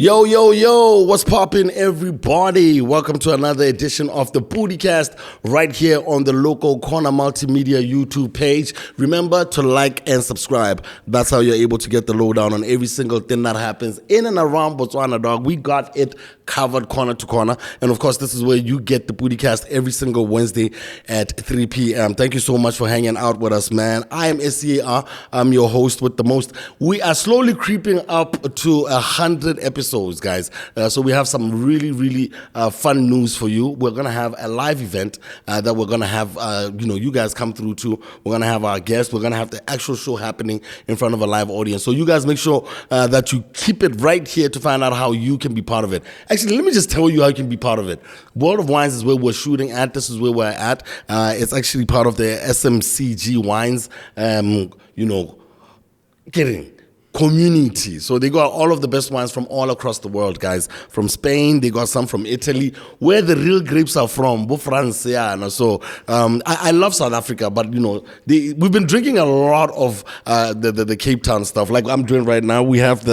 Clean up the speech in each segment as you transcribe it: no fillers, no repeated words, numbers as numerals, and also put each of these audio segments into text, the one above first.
Yo, yo, yo, what's poppin', everybody? Welcome to another edition of the Podicast right here on the local Corner Multimedia YouTube page. Remember to like and subscribe. That's how you're able to get the lowdown on every single thing that happens in and around Botswana, dog. We got it covered corner to corner. And of course, this is where you get the Podcast every single Wednesday at 3 p.m. Thank you so much for hanging out with us, man. I am SCAR. I'm your host with the most. We are slowly creeping up to 100 episodes, guys. So we have some really fun news for you. We're going to have a live event that we're going to have, you guys come through to. We're going to have our guests. We're going to have the actual show happening in front of a live audience. So you guys make sure that you keep it right here to find out how you can be part of it. Actually, let me just tell you how you can be part of it. World of Wines is where we're shooting at. This is where we're at. It's actually part of the SMCG Wines, community. So they got all of the best wines from all across the world, guys. From Spain, they got some from Italy, where the real grapes are from, France. Yeah. So I love South Africa, but we've been drinking a lot of the Cape Town stuff. Like I'm doing right now, we have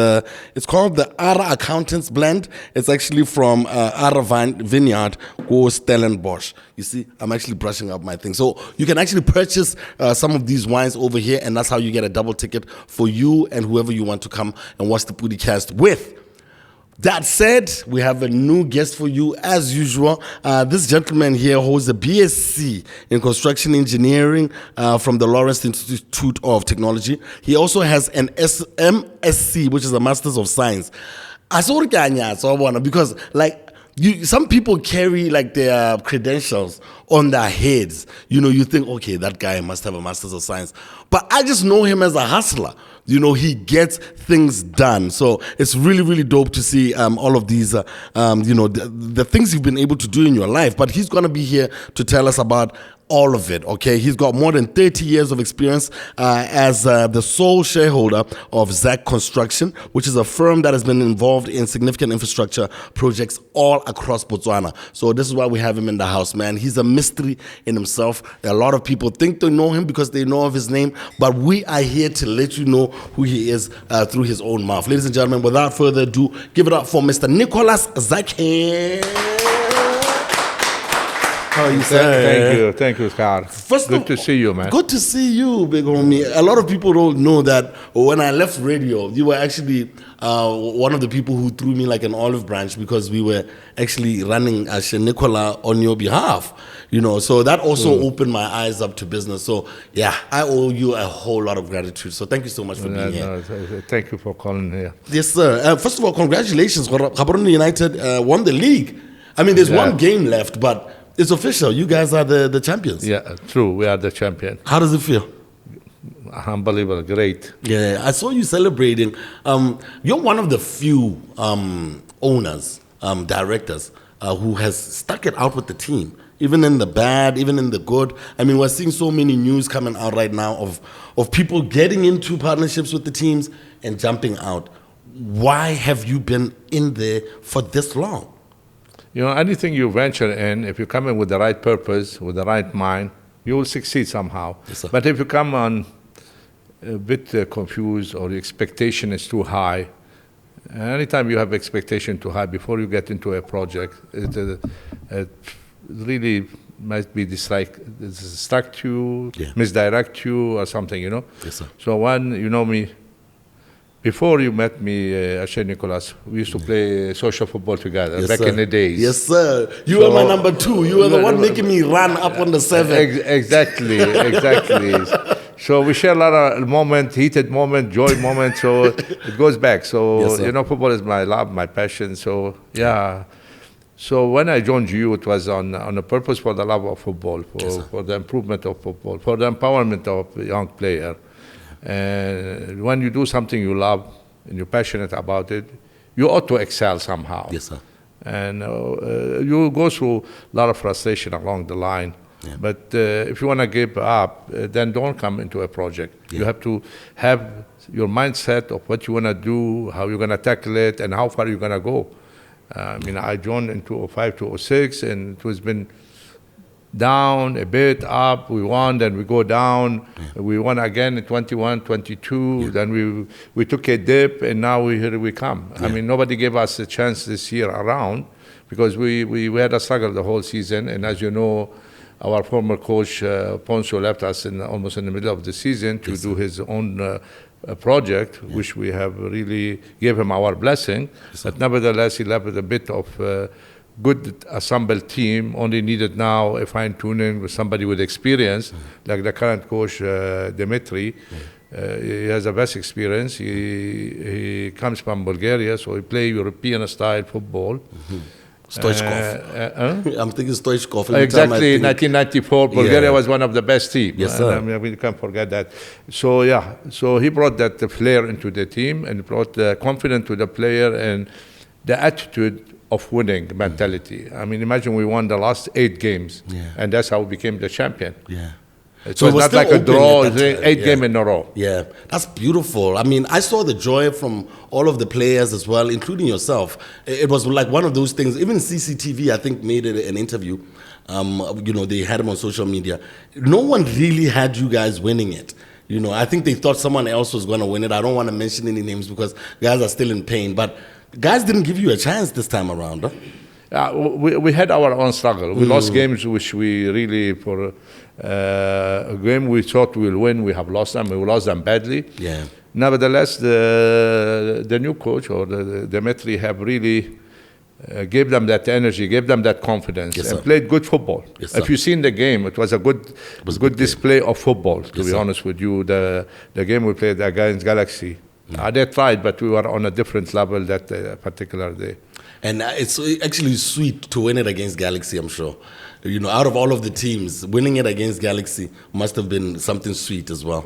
it's called the Ara Accountants Blend. It's actually from Ara Vineyard, go Stellenbosch. You see, I'm actually brushing up my thing. So you can actually purchase some of these wines over here, and that's how you get a double ticket for you and whoever you want to come and watch the Podicast with. That said, we have a new guest for you as usual. This gentleman here holds a BSc in construction engineering from the Lawrence Institute of Technology. He also has an MSc, which is a Masters of Science. Because some people carry like their credentials on their heads. You think, okay, that guy must have a Masters of Science. But I just know him as a hustler. He gets things done. So it's really dope to see all of these, the things you've been able to do in your life. But he's going to be here to tell us about all of it, okay? He's got more than 30 years of experience as the sole shareholder of Zackhem Construction, which is a firm that has been involved in significant infrastructure projects all across Botswana. So this is why we have him in the house, man. He's a mystery in himself. A lot of people think they know him because they know of his name, but we are here to let you know who he is through his own mouth. Ladies and gentlemen, without further ado, give it up for Mr. Nicolas Zackhem. How are you, sir? Thank you, Scar. Good to see you, man. Good to see you, big homie. A lot of people don't know that when I left radio, you were actually one of the people who threw me like an olive branch because we were actually running Nicolas on your behalf. So that also opened my eyes up to business. So yeah, I owe you a whole lot of gratitude. So thank you so much for being here. Thank you for calling here. Yes, sir. First of all, congratulations. Gaborone United won the league. I mean, there's one game left, but it's official. You guys are the champions. Yeah, true. We are the champion. How does it feel? Unbelievable. Great. Yeah, I saw you celebrating. You're one of the few owners, directors, who has stuck it out with the team, even in the bad, even in the good. I mean, we're seeing so many news coming out right now of people getting into partnerships with the teams and jumping out. Why have you been in there for this long? Anything you venture in, if you come in with the right purpose, with the right mind, you will succeed somehow. Yes, but if you come on a bit confused or the expectation is too high, anytime you have expectation too high before you get into a project, it really might be distract you, misdirect you or something, Yes, sir. So when you know me, before you met me, Nicolas, we used to play social football together back in the days. Yes, sir. You were my number 2. You were the one making me run up on the 7. Exactly. So we share a lot of heated moment, joy moment. So it goes back. So, yes, football is my love, my passion. So, yeah. So when I joined you, it was on a purpose for the love of football, for the improvement of football, for the empowerment of a young player. And when you do something you love and you're passionate about it, you ought to excel somehow. Yes, sir. And you go through a lot of frustration along the line. Yeah. But if you want to give up, then don't come into a project. Yeah. You have to have your mindset of what you want to do, how you're going to tackle it, and how far you're going to go. I joined in 2005, 2006, and it has been down, a bit, up, we won, then we go down. We won again in 21, 22, then we took a dip, and now here we come. I mean, nobody gave us a chance this year around because we had a struggle the whole season, and as you know, our former coach, Ponesa, left us almost in the middle of the season to do his own project, which we have really gave him our blessing. But nevertheless, he left with a bit of good assembled team, only needed now a fine-tuning with somebody with experience, like the current coach, Dimitri. He has a vast experience. He comes from Bulgaria, so he plays European-style football. Stoichkov. I'm thinking Stoichkov. Exactly, 1994, Bulgaria was one of the best teams. Yes, sir. I mean, we can't forget that. So, yeah, so he brought that flair into the team and brought the confidence to the player and the attitude of winning mentality. I mean, imagine we won the last 8 games, and that's how we became the champion. Yeah. So it was not like a draw, 8 games in a row. Yeah, that's beautiful. I mean, I saw the joy from all of the players as well, including yourself. It was like one of those things. Even CCTV, I think, made it an interview. You know, they had him on social media. No one really had you guys winning it. You know, I think they thought someone else was going to win it. I don't want to mention any names because guys are still in pain. But guys didn't give you a chance this time around, huh? We had our own struggle. We lost games which we really, for a game we thought we'll win, we have lost them. We lost them badly. Yeah. Nevertheless, the new coach or the Dimitri have really gave them that energy, gave them that confidence, and played good football. Yes, if you've seen the game, it was a good display of football, to be honest with you. The game we played against Galaxy, they tried, but we were on a different level that particular day. And it's actually sweet to win it against Galaxy, I'm sure. You know, out of all of the teams, winning it against Galaxy must have been something sweet as well.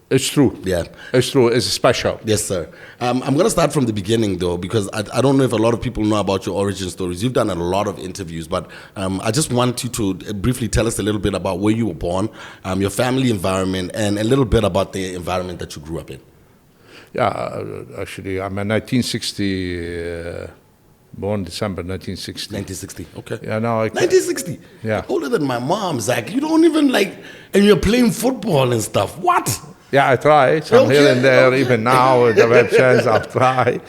It's true. Yeah. It's true. It's special. Yes, sir. I'm going to start from the beginning, though, because I don't know if a lot of people know about your origin stories. You've done a lot of interviews, but I just want you to briefly tell us a little bit about where you were born, your family environment, and a little bit about the environment that you grew up in. Yeah, actually, I'm a 1960... born December 1960. 1960, okay. Yeah, now 1960? Yeah. Older than my mom, Zach. You don't even and you're playing football and stuff. What? Yeah, I try. Some here and there, even now, with the web chance, I've tried.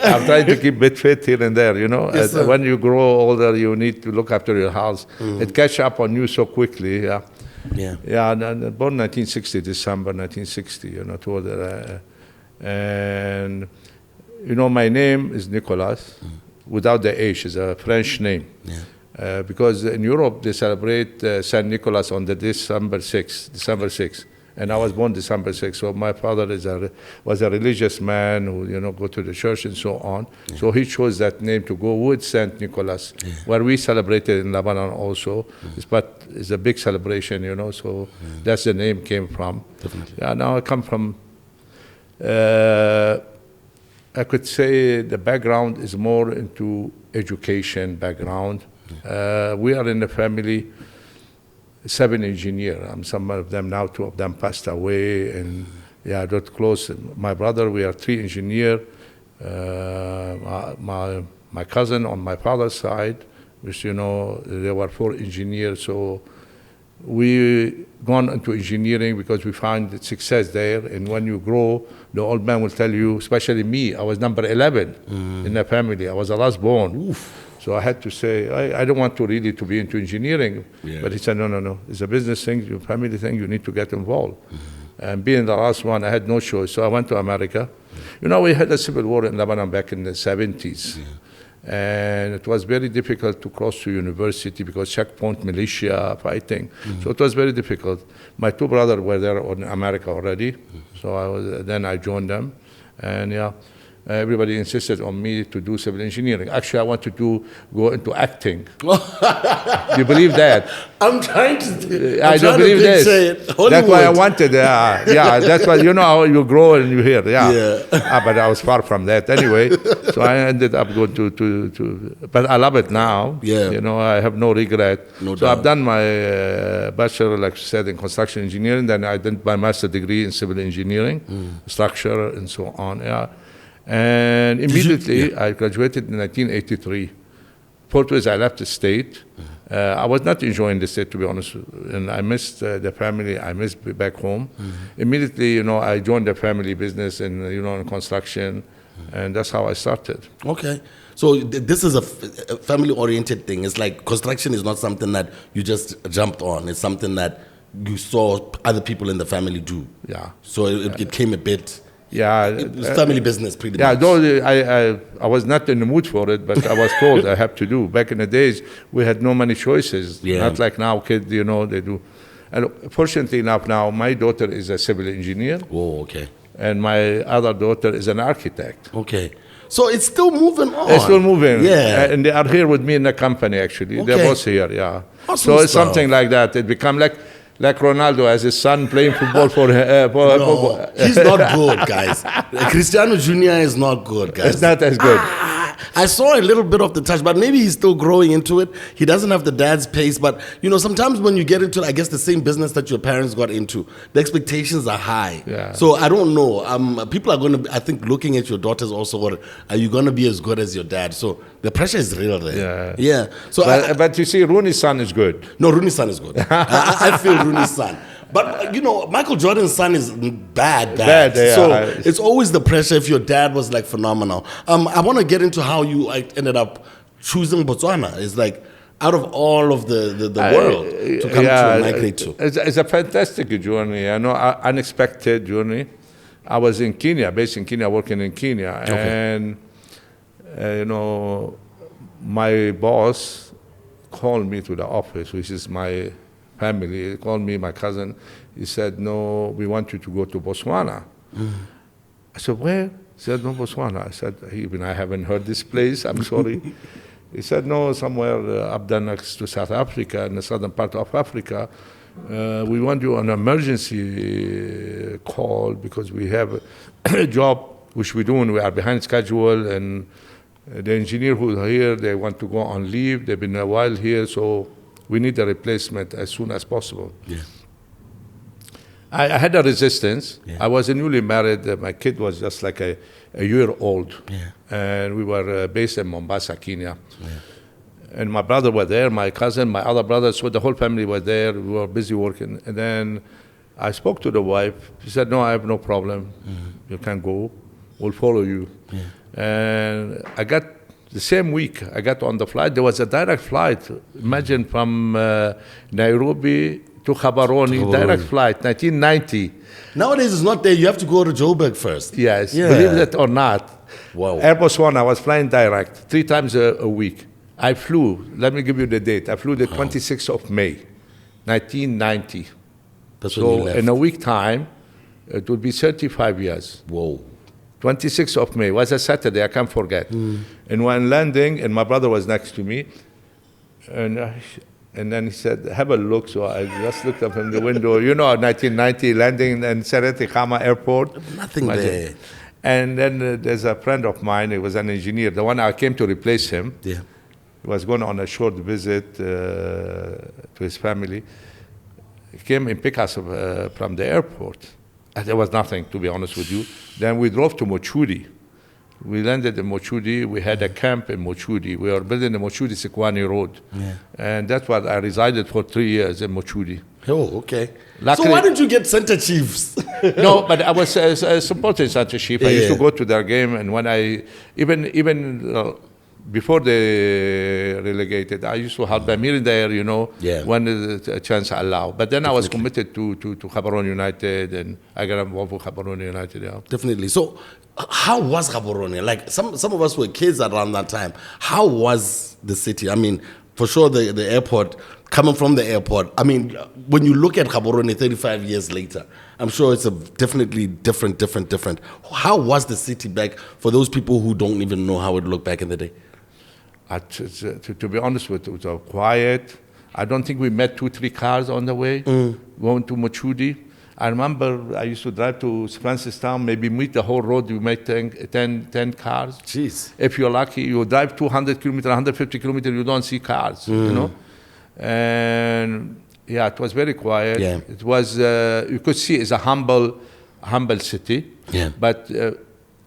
I'm trying to keep a bit fit here and there, you know. Yes, when you grow older, you need to look after your house. It catch up on you so quickly, yeah. Yeah, born 1960, December 1960, you know. And, you know, my name is Nicolas. Without the H, is a French name. Yeah. Because in Europe, they celebrate Saint Nicolas on the December 6th. And I was born December 6th. So my father was a religious man who, you know, go to the church and so on. Yeah. So he chose that name to go with Saint Nicolas, where we celebrated in Lebanon also. But it's a big celebration, you know, so that's the name came from. Definitely. Yeah, now I come from... I could say the background is more into education background. We are in the family, 7 engineers. Some of them now, 2 of them passed away, and yeah, not close. My brother, we are 3 engineers. My cousin on my father's side, which, you know, there were 4 engineers. So we gone into engineering because we find success there. And when you grow, the old man will tell you, especially me, I was number 11 in the family. I was the last born. Oof. So I had to say, I don't want to really to be into engineering. Yeah. But he said, no. It's a business thing, your family thing, you need to get involved. And being the last one, I had no choice. So I went to America. You know, we had a civil war in Lebanon back in the 70s. And it was very difficult to cross to university because checkpoint militia fighting. So it was very difficult. My 2 brothers were there in America already. So then I joined them. And yeah, everybody insisted on me to do civil engineering. Actually, I wanted to go into acting. Do you believe that? I'm trying to. I don't believe this. That's why I wanted. Yeah, that's why, you know how you grow and you hear. Yeah. But I was far from that anyway. So I ended up going to but I love it now. Yeah. You know, I have no regret. No doubt. So I've done my bachelor, like you said, in construction engineering. Then I did my master degree in civil engineering, structure and so on. Yeah. And immediately I graduated in 1983. 4 years I left the state. I was not enjoying the state, to be honest, and I missed the family. I missed back home. Immediately, I joined the family business and in construction, and that's how I started. Okay. So this is a family-oriented thing. It's like construction is not something that you just jumped on. It's something that you saw other people in the family do. Yeah. So it came a bit... Yeah. It was family business pretty much. Yeah, though I was not in the mood for it, but I was told I have to do. Back in the days, we had no many choices. Yeah. Not like now, kids, they do. And fortunately enough now, my daughter is a civil engineer. Oh, okay. And my other daughter is an architect. Okay. So it's still moving on. It's still moving. Yeah. And they are here with me in the company, actually. Okay. They're both here, yeah. Awesome so it's stuff. something like that. It become like Ronaldo has his son playing football for No, he's not good, guys. Cristiano Jr. is not good, guys. It's not as good. I saw a little bit of the touch, but maybe he's still growing into it. He doesn't have the dad's pace, but sometimes when you get into, I guess, the same business that your parents got into, the expectations are high. Yeah. So I don't know. People are going to, I think, looking at your daughters also. Are you going to be as good as your dad? So the pressure is real there. Yeah. Yeah. So but you see, Rooney's son is good. No, Rooney's son is good. I feel Rooney's son. But, Michael Jordan's son is bad. Yeah, so it's always the pressure if your dad was, phenomenal. I want to get into how you ended up choosing Botswana. It's out of all of the world to come to migrate to. It's a fantastic journey. Unexpected journey. I was in Kenya, based in Kenya, working in Kenya. Okay. And, my boss called me to the office, which is my family. He called me, my cousin. He said, "No, we want you to go to Botswana." I said, "Where?" He said, "No, Botswana." I said, "Even I haven't heard this place. I'm sorry." He said, "No, somewhere up there next to South Africa, in the southern part of Africa. We want you on an emergency call because we have a job which we're doing. We are behind schedule, and the engineer who's here, they want to go on leave. They've been a while here, so we need a replacement as soon as possible." Yeah. I had a resistance. Yeah. I was newly married. My kid was just like a year old. Yeah. And we were based in Mombasa, Kenya. Yeah. And my brother was there, my cousin, my other brother, so the whole family was there. We were busy working. And then I spoke to the wife. She said, "No, I have no problem. You can go. We'll follow you." Yeah. And the same week, I got on the flight. There was a direct flight. Imagine from Nairobi to Gaborone, direct flight, 1990. Nowadays, it's not there. You have to go to Joburg first. Yes, Yeah. believe it or not. Wow. Air Botswana, I was flying direct 3 times a week. I flew, let me give you the date. I flew the 26th of May, 1990. That's when you So left. in a week time, it would be 35 years. Whoa. 26th of May was a Saturday, I can't forget. And when landing, and my brother was next to me, and then he said, "Have a look." So I just looked up from the window. 1990 landing in Sereti Khama Airport. Nothing there. And then there's a friend of mine, he was an engineer, the one I came to replace him. Yeah. He was going on a short visit to his family. He came and picked us from the airport. And there was nothing, to be honest with you. Then we drove to Mochudi. We landed in Mochudi. We had a camp in Mochudi. We were building the Mochudi-Sekwani Road. Yeah. And that's what I resided for 3 years in Mochudi. Oh, okay. Luckily- So why didn't you get center chiefs? No, but I was supporting Santa Chief. I used to go to their game, and when even before they relegated, I used to help them here and there, Yeah. when the chance allowed. But then I was committed to Gaborone United, and I got involved with Gaborone United. Yeah. Definitely. So how was Gaborone? Some of us were kids around that time. How was the city? I mean, for sure the airport, coming from the airport, I mean, when you look at Gaborone 35 years later, I'm sure it's definitely different. How was the city back for those people who don't even know how it looked back in the day? To be honest with you, it was quiet. I don't think we met 2-3 cars on the way going to Mochudi. I remember I used to drive to Francistown, maybe meet the whole road, you make 10 cars. Jeez. If you're lucky, you drive 200 kilometers, 150 kilometers, you don't see cars, And yeah, it was very quiet. Yeah. It was, you could see it's a humble city. Yeah. But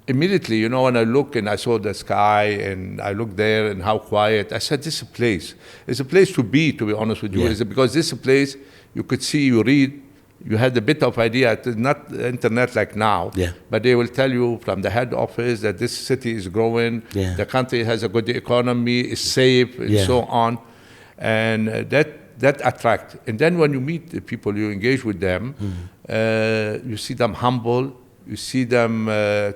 immediately, you know, when I look and I saw the sky and I looked there and how quiet, I said, this is a place. It's a place to be honest with you. Yeah. Is it because this is a place you could see, you read, you had a bit of idea. It's not internet like now, Yeah. but they will tell you from the head office that this city is growing, Yeah. the country has a good economy, is safe, and Yeah. so on. And that attracts. And then when you meet the people, you engage with them, you see them humble, you see them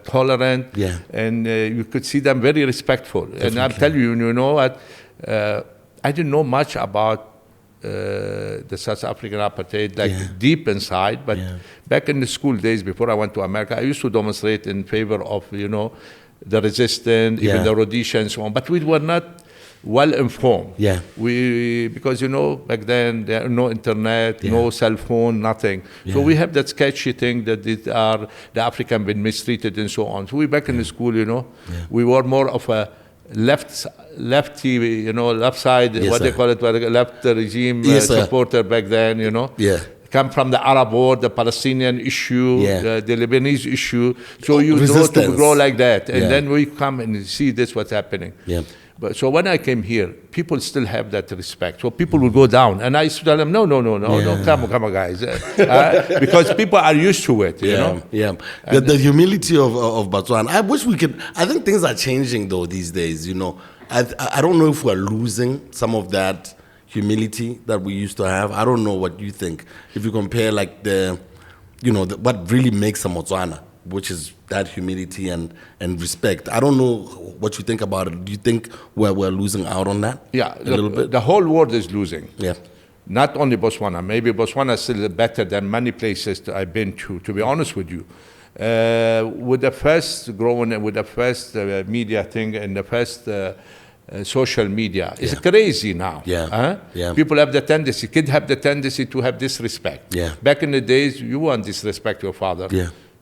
tolerant, Yeah. and you could see them very respectful. And I'm telling you, you know what, I didn't know much about the South African apartheid, like deep inside, but back in the school days before I went to America, I used to demonstrate in favor of, you know, the resistance, even the Rhodesia and so on, but we were not well informed. Yeah. Because, you know, back then there are no internet, no cell phone, nothing. So we have that sketchy thing that the African been mistreated and so on. So we back in the school, you know, we were more of a lefty, you know, left side, what they call it, left regime supporter back then, you know. Yeah. Come from the Arab war, the Palestinian issue, the Lebanese issue. So you know to grow like that. And then we come and see this, what's happening. Yeah. But so when I came here, people still have that respect. So people will go down. And I used to tell them, no, come on, guys. Because people are used to it, you know? Yeah. The humility of Botswana. I think things are changing though these days, you know. I don't know if we're losing some of that humility that we used to have. I don't know what you think. If you compare like what really makes a Botswana, which is that humility and respect. I don't know what you think about it. Do you think we're losing out on that? Yeah, a little bit. The whole world is losing. Yeah. Not only Botswana. Maybe Botswana is still better than many places that I've been to be honest with you. With the first growing, with the first media thing and the first social media, it's crazy now. People have the tendency, kids have the tendency to have disrespect. Back in the days, you want disrespect your father.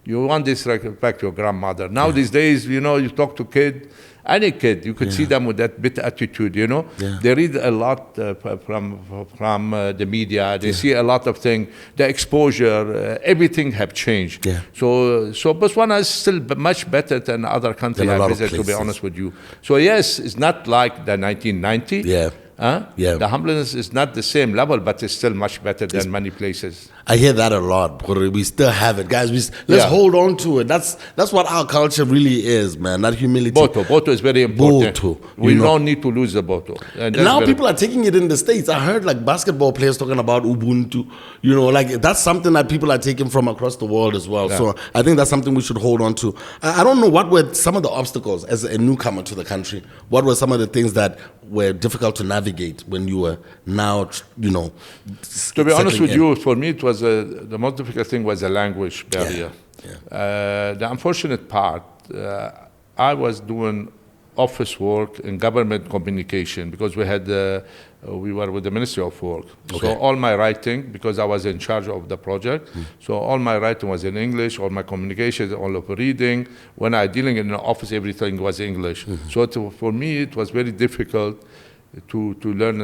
You want disrespect your grandmother. Now these days, you know, you talk to any kid, you could see them with that bit attitude, you know. They read a lot from the media. They see a lot of things. The exposure, everything have changed. So Botswana is still much better than other countries I visit, to be honest with you. So yes, it's not like the 1990. The humbleness is not the same level, but it's still much better than many places. I hear that a lot. We still have it, guys. Let's hold on to it. That's what our culture really is, man. That humility. Boto is very important. We don't need to lose the Boto. And now people are taking it in the States. I heard like basketball players talking about Ubuntu. You know, like that's something that people are taking from across the world as well. So I think that's something we should hold on to. I don't know, what were some of the obstacles as a newcomer to the country? What were some of the things that were difficult to navigate when you were now, you know? To be honest with you, for me, it was the most difficult thing was the language barrier. The unfortunate part, I was doing office work in government communication because we were with the Ministry of Work. So all my writing, because I was in charge of the project, so all my writing was in English, all my communication, all of reading. When I dealing in the office, everything was English. So for me, it was very difficult to learn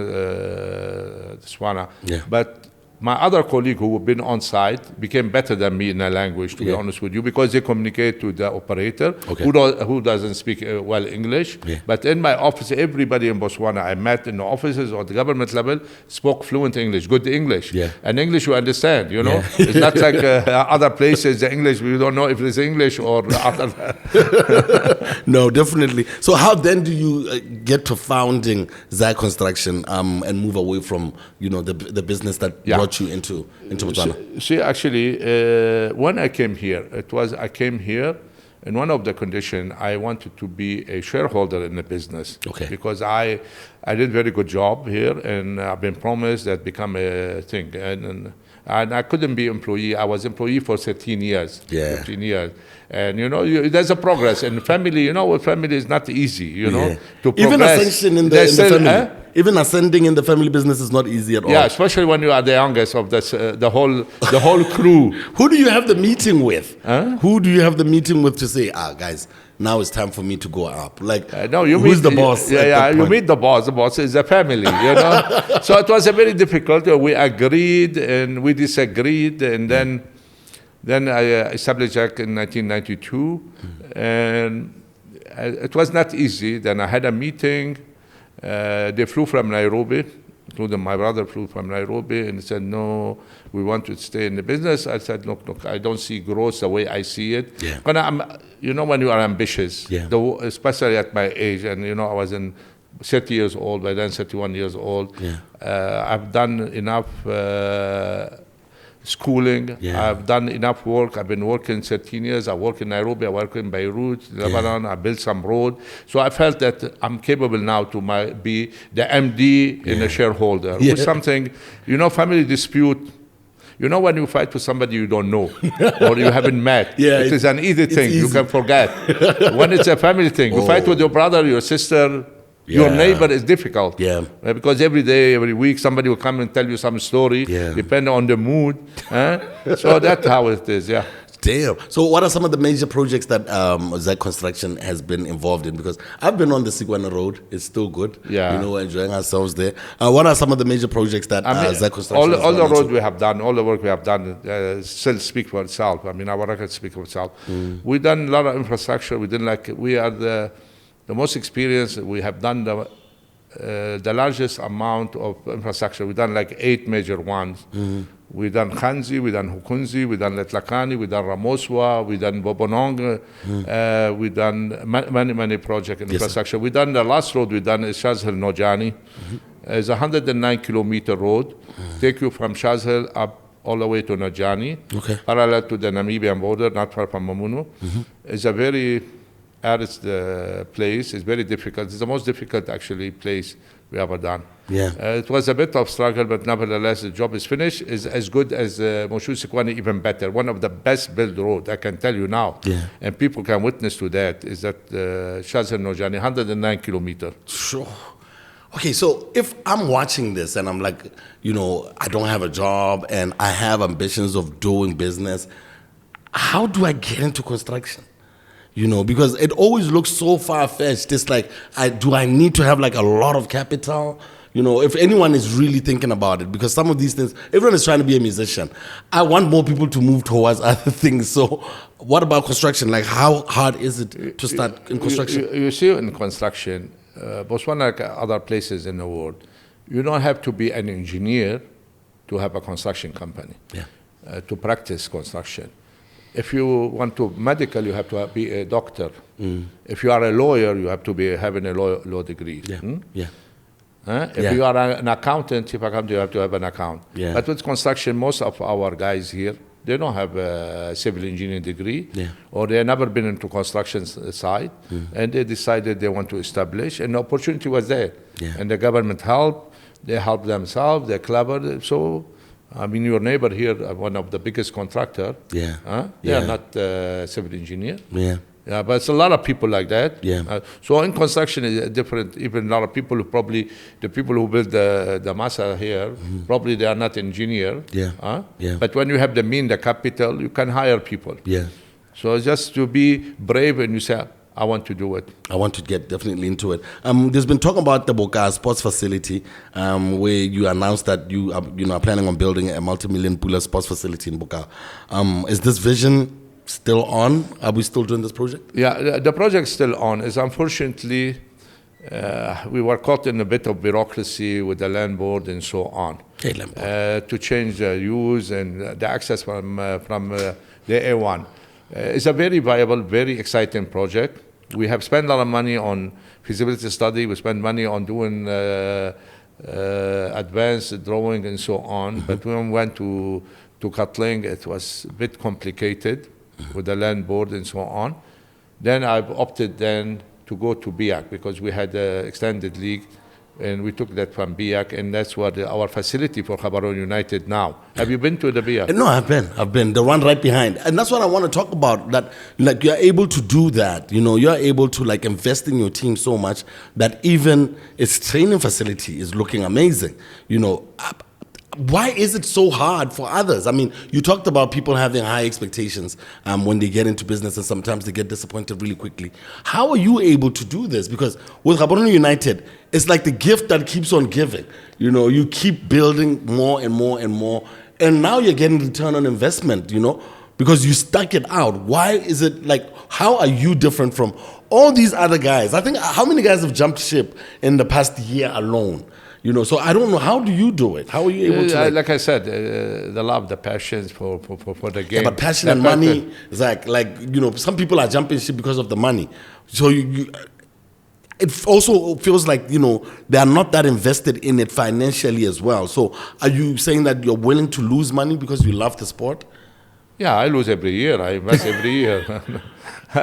Botswana. But my other colleague who had been on site became better than me in the language, to be honest with you, because they communicate to the operator who doesn't speak well English. But in my office, everybody in Botswana I met in the offices or the government level spoke fluent English, good English. And English you understand, you know. It's not like other places, the English, we don't know if it's English or other. No, definitely. So how then do you get to founding Zack Construction and move away from, you know, the business that brought you into Botswana? See, actually, when I came here, I came here, and one of the conditions, I wanted to be a shareholder in the business. Because I did a very good job here, and I've been promised that become a thing. And I couldn't be employee. I was employee for 13 years, 15 years. And, you know, there's a progress. And family, you know, family is not easy, you know, to progress. Even ascension in the family. Even ascending in the family business is not easy at all. Yeah, especially when you are the youngest of this, the whole crew. Who do you have the meeting with? Who do you have the meeting with to say, guys, now it's time for me to go up? Like, no, who's the boss? You meet the boss. The boss is the family, you know. So it was a very difficult. We agreed and we disagreed, and then Then I established Zack in 1992, and it was not easy. Then I had a meeting. They flew from Nairobi, including my brother flew from Nairobi, and said, no, we want to stay in the business. I said, look, I don't see growth the way I see it. Yeah. But you know, when you are ambitious, Yeah. especially at my age, and you know, I was in 30 years old, by then 31 years old. Yeah. I've done enough schooling. Yeah. I've done enough work. I've been working 13 years. I work in Nairobi. I work in Beirut, Lebanon. I built some road. So I felt that I'm capable now to be the MD and a shareholder. Yeah. With something, you know, family dispute. You know, when you fight with somebody you don't know or you haven't met, it is an easy thing. Easy. You can forget. When it's a family thing, you fight with your brother, your sister, your neighbor is difficult. Yeah. Because every day, every week, somebody will come and tell you some story, depending on the mood. So that's how it is, yeah. Damn. So what are some of the major projects that Zack Construction has been involved in? Because I've been on the Sigwana Road. It's still good. Yeah. You know, we're enjoying ourselves there. What are some of the major projects that Zack Construction all the road we have done, all the work we have done still speak for itself. I mean, our records speak for itself. We've done a lot of infrastructure. We are the most experienced. We have done the largest amount of infrastructure. We've done like 8 major ones. We've done Khanzi, we've done Hukunzi, we've done Letlakani, we've done Ramoswa, we've done Bobonong, we've done many projects in infrastructure. We've done the last road we've done is Shazhil Nojani. It's a 109-kilometer road. Take you from Shazhil up all the way to Nojani, parallel to the Namibian border, not far from Mamuno. It's a very arid place. It's very difficult. It's the most difficult, actually, place we ever done. Yeah. It was a bit of struggle, but nevertheless, the job is finished. It's as good as Moshu Sikwani, even better. One of the best built road, I can tell you now. Yeah. And people can witness to that, is that Shazhil Nojani, 109 kilometers. Sure. Okay, so if I'm watching this and I'm like, you know, I don't have a job and I have ambitions of doing business, how do I get into construction? You know, because it always looks so far-fetched. It's like, do I need to have like a lot of capital? You know, if anyone is really thinking about it, because some of these things, everyone is trying to be a musician. I want more people to move towards other things. So what about construction? Like, how hard is it to start in construction? You see, in construction, Botswana, like other places in the world, you don't have to be an engineer to have a construction company, to practice construction. If you want to medical, you have to be a doctor. If you are a lawyer, you have to be having a law degree. If you are an accountant, you have to have an account. But with construction, most of our guys here, they don't have a civil engineering degree, or they have never been into construction side, and they decided they want to establish, and the opportunity was there. And the government helped, they helped themselves, they're clever. So, I mean, your neighbor here, one of the biggest contractor, they are not civil engineer. Yeah, but it's a lot of people like that. So in construction is different. Even a lot of people who probably, the people who build the masa here, probably they are not engineer. But when you have the mean, the capital, you can hire people. So just to be brave and you say, I want to do it. I want to get definitely into it. There's been talk about the Boka sports facility, where you announced that you are planning on building a multi-million pula sports facility in Boka. Is this vision still on? Are we still doing this project? Yeah, the project's still on. Is unfortunately, we were caught in a bit of bureaucracy with the land board and so on. To change the use and the access from the A1. It's a very viable, very exciting project. We have spent a lot of money on feasibility study. We spent money on doing advanced drawing and so on. But when we went to Katling, it was a bit complicated with the land board and so on. Then I've opted then to go to BIAC because we had an extended league, and we took that from BIAC, and that's what our facility for Gaborone United now. Have you been to the BIAC? No, I've been. The one right behind. And that's what I want to talk about, that like you're able to do that. You know, you're able to like invest in your team so much that even its training facility is looking amazing. You know, why is it so hard for others? I mean, you talked about people having high expectations when they get into business, and sometimes they get disappointed really quickly. How are you able to do this? Because with Gaborone United, it's like the gift that keeps on giving. You know, you keep building more and more and more, and now you're getting return on investment, you know, because you stuck it out. Why is it like, how are you different from all these other guys? I think, how many guys have jumped ship in the past year alone? You know, so I don't know. How do you do it? How are you able to? Like I said, the love, the passion for the game. Yeah, but passion and money is like, you know, some people are jumping ship because of the money. So it also feels like, you know, they are not that invested in it financially as well. So are you saying that you're willing to lose money because you love the sport? Yeah, I lose every year. I invest every year.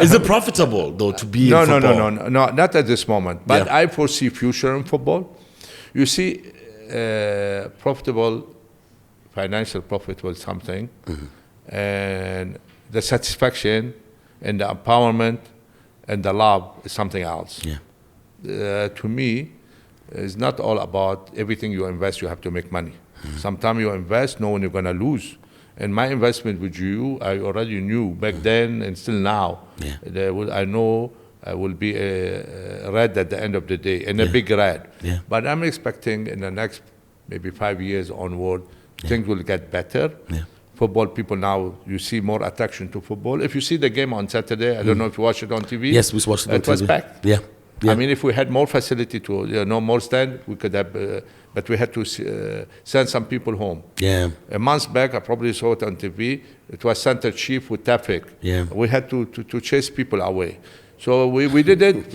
Is it profitable though to be in football? No, not at this moment. But I foresee future in football. You see, profitable, financial profit was something, and the satisfaction and the empowerment and the love is something else. Yeah. To me, it's not all about everything you invest, you have to make money. Sometimes you invest knowing you're going to lose. And my investment with you, I already knew back then and still now. Yeah. I know I will be a red at the end of the day, and a big red. Yeah. But I'm expecting in the next maybe 5 years onward, things will get better. Yeah. Football people now, you see more attraction to football. If you see the game on Saturday, I don't know if you watched it on TV. Yes, we watched it on TV. It was packed. Yeah. Yeah. I mean, if we had more facility to, more stand, we could have, but we had to send some people home. Yeah. A month back, I probably saw it on TV, it was Center Chief with traffic. Yeah. We had to chase people away. So we did it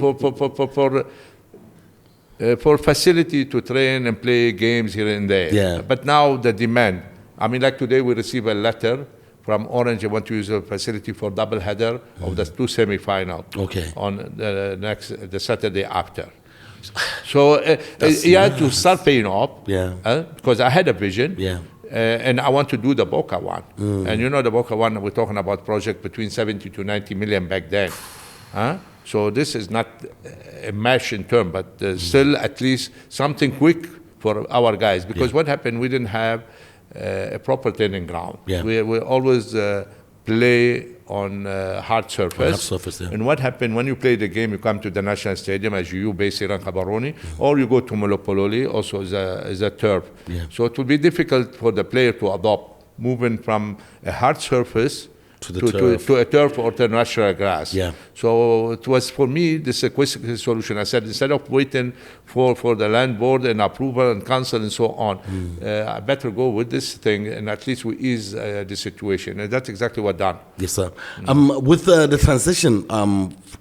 for facility to train and play games here and there. Yeah. But now the demand, I mean, like today we receive a letter from Orange. I want to use a facility for double header of the 2 semi-final. Okay. On the Saturday after. So you had to start paying off. Yeah. Because I had a vision. Yeah. And I want to do the Boca one. And you know the Boca one, we're talking about project between 70 to 90 million back then. So this is not a mash in term, but still at least something quick for our guys. Because what happened, we didn't have a proper training ground. Yeah. We always play on hard surface. And what happened, when you play the game, you come to the National Stadium, as you base here in Gaborone, or you go to Molopololi, also is a turf. Yeah. So it will be difficult for the player to adopt, moving from a hard surface to a turf or to natural grass. Yeah. So it was, for me, this is a quick solution. I said, instead of waiting for the land board and approval and council and so on, I better go with this thing, and at least we ease the situation. And that's exactly what done. Yes, sir. With the transition,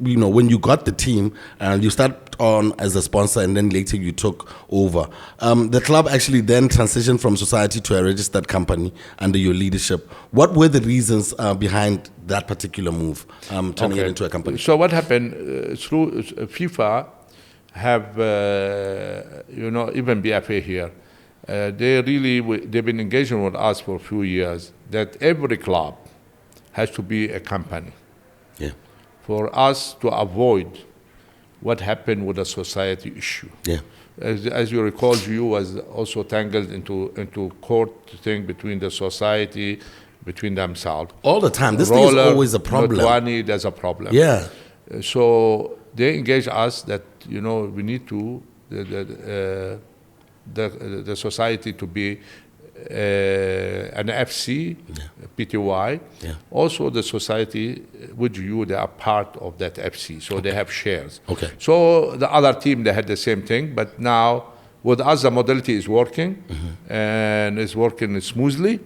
you know, when you got the team and you start on as a sponsor and then later you took over, the club actually then transitioned from society to a registered company under your leadership. What were the reasons behind that particular move, turning it into a company? So what happened, through FIFA have, even BFA here, they've been engaging with us for a few years, that every club has to be a company. Yeah. For us to avoid what happened with the society issue. Yeah. As you recall, you was also tangled into court thing between the society, between themselves. All the time. This thing is always a problem. Multimedia, there's a problem. Yeah. So they engage us that, we need to, the society to be an FC, PTY. Yeah. Also the society, with you, they are part of that FC, so they have shares. Okay. So the other team, they had the same thing, but now with us, the modality is working, and it's working smoothly.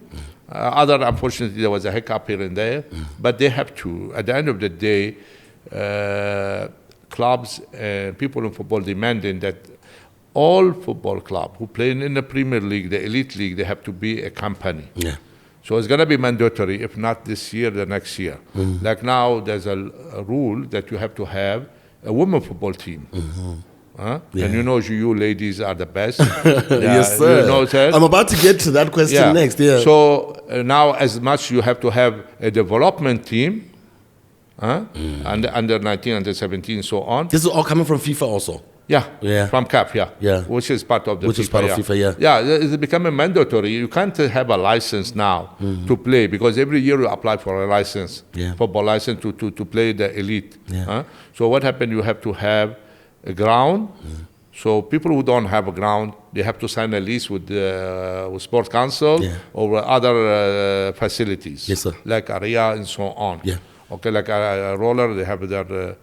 Unfortunately, there was a hiccup here and there, but they have to. At the end of the day, clubs and people in football demanding that all football clubs who play in the Premier League, the Elite League, they have to be a company. Yeah. So it's going to be mandatory, if not this year, the next year. Like now, there's a rule that you have to have a women football team. Yeah. And you ladies are the best. Yes, sir. Sir. I'm about to get to that question next. Yeah. So now, as much you have to have a development team, under 19, under 17, so on. This is all coming from FIFA also. Yeah. From CAF, yeah. Which is part of the FIFA. Which is part of FIFA, yeah. Yeah, it's becoming mandatory. You can't have a license now to play, because every year you apply for a license, football license to play the elite. Yeah. So what happened, you have to have a ground, So people who don't have a ground, they have to sign a lease with Sport Council or other facilities, Yes, sir. like area and so on. Yeah. Okay, like a roller, they have their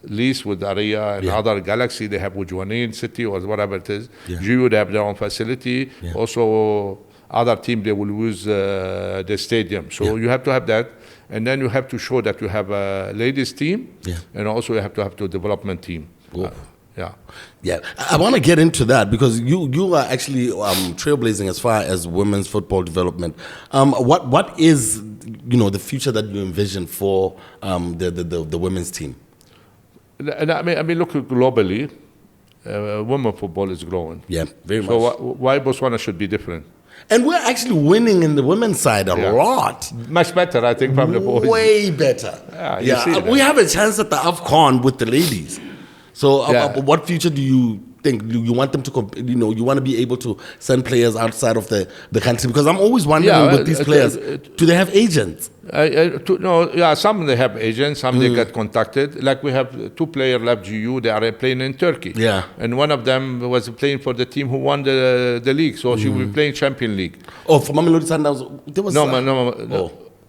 lease with area, and other Galaxy, they have with Juanin City or whatever it is. Yeah. GU, they have their own facility. Yeah. Also, other team, they will use the stadium. So you have to have that. And then you have to show that you have a ladies team, and also you have to have the development team. Yeah, I want to get into that because you are actually trailblazing as far as women's football development. What is the future that you envision for the women's team? And I mean, look globally, women football is growing. Yeah, very much. So why Botswana should be different? And we're actually winning in the women's side a lot. Much better, I think, from the boys. Way better. We have a chance at the AFCON with the ladies. So what future do you think? You want them to, you want to be able to send players outside of the country? Because I'm always wondering with these players, do they have agents? Some they have agents, some they get contacted. Like we have 2 players left GU, they are playing in Turkey. Yeah. And one of them was playing for the team who won the league, so she will be playing Champion League. Oh, for Mamelodi Sundowns? There was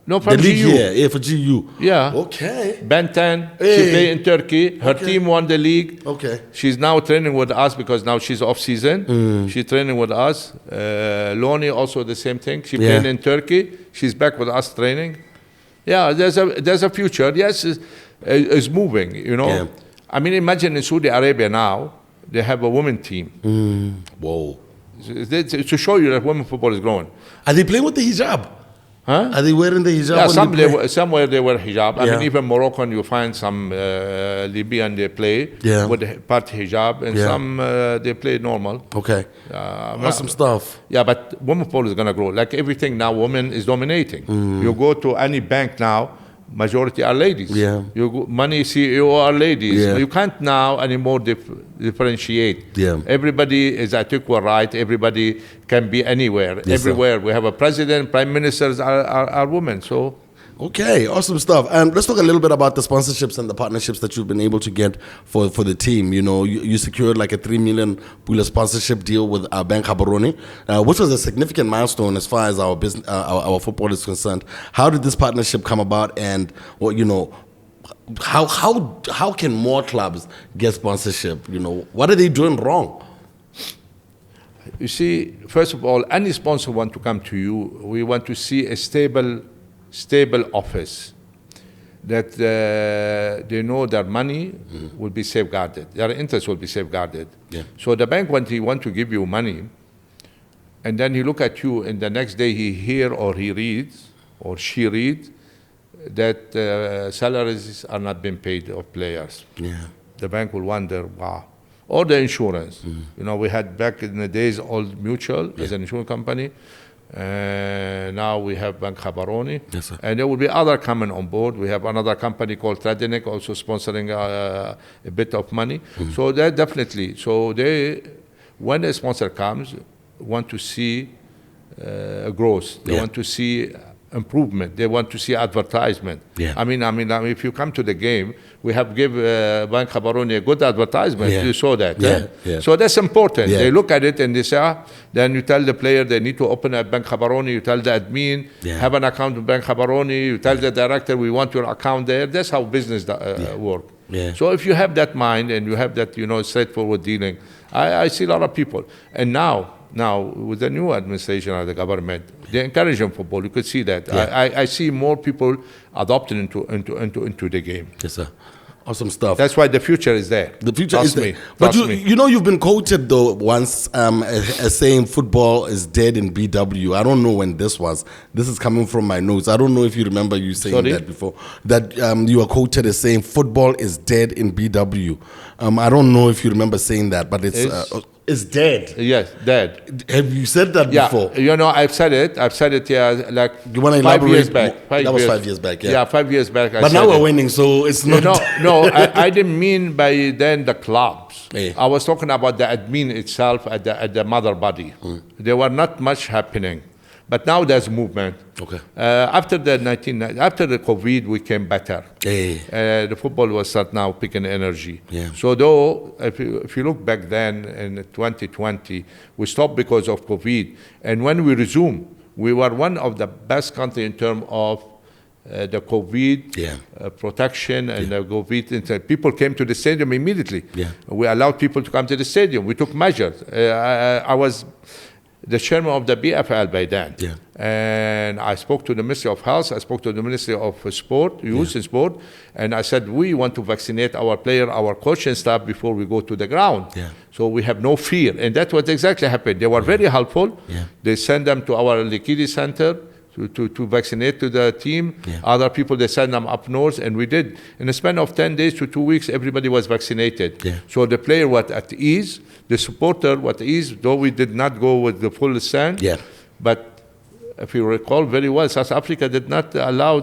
No, from the league GU. here, for GU. Yeah. Okay. Ben 10, she played in Turkey. Her team won the league. Okay. She's now training with us because now she's off season. She's training with us. Loni also the same thing. She played in Turkey. She's back with us training. Yeah, there's a future. Yes, it's moving, Yeah. I mean, imagine in Saudi Arabia now, they have a women team. Whoa. To show you that women football is growing. Are they playing with the hijab? Huh? Are they wearing the hijab? Yeah, somewhere they wear hijab. I mean, even Moroccan, you find some Libyan they play with part hijab, and some they play normal. Okay. Awesome stuff. Yeah, but women football is going to grow. Like everything now, women is dominating. You go to any bank now, majority are ladies. Yeah. You go, money CEO are ladies. Yeah. You can't now anymore differentiate. Yeah. Everybody is at equal right. Everybody can be anywhere. Yes, everywhere. We have a president, prime ministers are women. So. Okay, awesome stuff. Let's talk a little bit about the sponsorships and the partnerships that you've been able to get for the team. You secured like a 3 million Pula sponsorship deal with Bank Gaborone, which was a significant milestone as far as our business, our football is concerned. How did this partnership come about, and how can more clubs get sponsorship? What are they doing wrong? You see, first of all, any sponsor want to come to you, we want to see a stable office that they know their money will be safeguarded, their interest will be safeguarded. Yeah. So the bank, when he want to give you money, and then he look at you, and the next day he hear or he reads or she reads that salaries are not being paid of players. Yeah. The bank will wonder, wow. Or the insurance. We had back in the days Old Mutual as an insurance company. Now we have Bank Gaborone, yes, sir. And there will be other coming on board. We have another company called Tradinic also sponsoring a bit of money. So that definitely. So when a sponsor comes, want to see growth. They want to see improvement. They want to see advertisement. Yeah. I mean, if you come to the game, we have give Bank Gaborone a good advertisement. Yeah. You saw that. Yeah. Yeah. So that's important. Yeah. They look at it and they say, then you tell the player they need to open a Bank Gaborone. You tell the admin, have an account with Bank Gaborone. You tell the director, we want your account there. That's how business work. Yeah. So if you have that mind and you have that, straightforward dealing, I see a lot of people. And now with the new administration of the government, they're encouraging football. You could see that. Yeah. I see more people adopting into the game. Yes, sir. Awesome stuff. That's why the future is there. The future Trust is there. me. But Trust me. you've been quoted though once as saying football is dead in BW. I don't know when this was. This is coming from my notes. I don't know if you remember you saying that before. That you were quoted as saying football is dead in BW. I don't know if you remember saying that, but it's dead. Yes, dead. Have you said that before? I've said it. Like you want to 5 elaborate? years back. That was 5 years back. Yeah, 5 years back. But now we're winning, so it's not. No, I didn't mean by then the clubs. Yeah. I was talking about the admin itself at the mother body. There were not much happening. But now there's movement. Okay. After the COVID, we came better. Yeah. The football was start now picking energy. Yeah. So though, if you look back then in 2020, we stopped because of COVID. And when we resumed, we were one of the best country in terms of the COVID protection and the COVID. People came to the stadium immediately. Yeah. We allowed people to come to the stadium. We took measures. I was the chairman of the BFL by then. Yeah. And I spoke to the Ministry of Health, I spoke to the Ministry of Sport, Youth and Sport, and I said, we want to vaccinate our player, our coach and staff before we go to the ground. Yeah. So we have no fear. And that's what exactly happened. They were very helpful. Yeah. They sent them to our liquidity center to vaccinate to the team. Yeah. Other people, they sent them up north, and we did. In a span of 10 days to 2 weeks, everybody was vaccinated. Yeah. So the player was at ease, the supporter was at ease, though we did not go with the full stand. Yeah. But if you recall very well, South Africa did not allow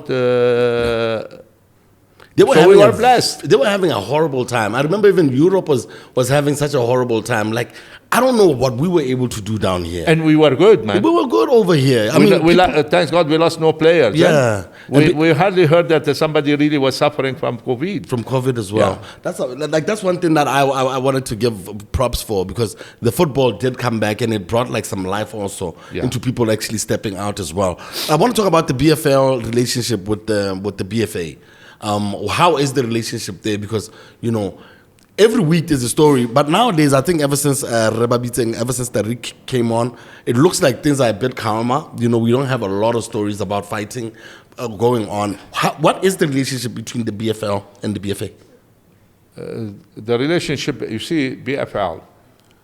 we were blessed. They were having a horrible time. I remember even Europe was having such a horrible time. Like, I don't know what we were able to do down here. And we were good, man. We were good over here. Thanks God we lost no players. Yeah. We hardly heard that somebody really was suffering from COVID. From COVID as well. Yeah. That's one thing that I wanted to give props for, because the football did come back and it brought like some life also into people actually stepping out as well. I want to talk about the BFL relationship with the BFA. How is the relationship there? Because, every week there's a story, but nowadays, I think ever since Tariq came on, it looks like things are a bit calmer. We don't have a lot of stories about fighting going on. What is the relationship between the BFL and the BFA? The relationship, you see, BFL,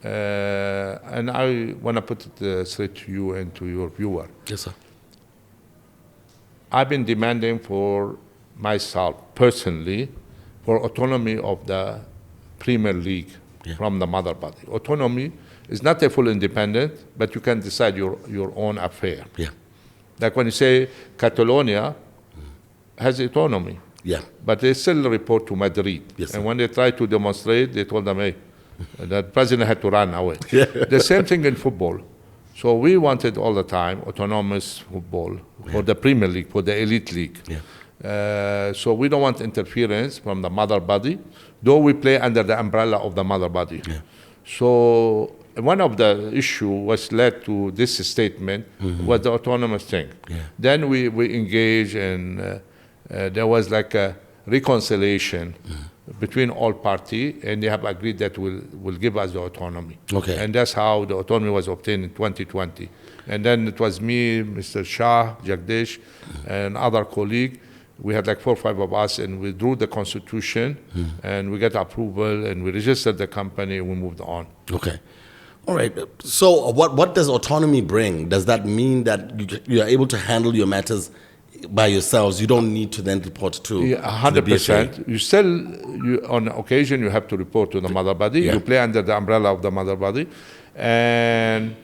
and I want to put it straight to you and to your viewer. Yes, sir. I've been demanding for myself personally for autonomy of the Premier League from the mother body. Autonomy is not a full independent, but you can decide your own affair. Yeah. Like when you say Catalonia has autonomy, but they still report to Madrid. Yes, and when they try to demonstrate, they told them, hey, the president had to run away. The same thing in football. So we wanted all the time autonomous football for the Premier League, for the elite league. So we don't want interference from the mother body, though we play under the umbrella of the mother body. So one of the issue was led to this statement was the autonomous thing. Then we engaged, and there was like a reconciliation between all parties, and they have agreed that will give us the autonomy. And that's how the autonomy was obtained in 2020. And then it was me, Mr. Shah, Jagdish, and other colleague. We had like 4 or 5 of us, and we drew the constitution, and we got approval, and we registered the company, and we moved on. Okay. All right. So what does autonomy bring? Does that mean that you are able to handle your matters by yourselves? You don't need to then report to 100%. You still, on occasion, you have to report to the mother body. You play under the umbrella of the mother body. And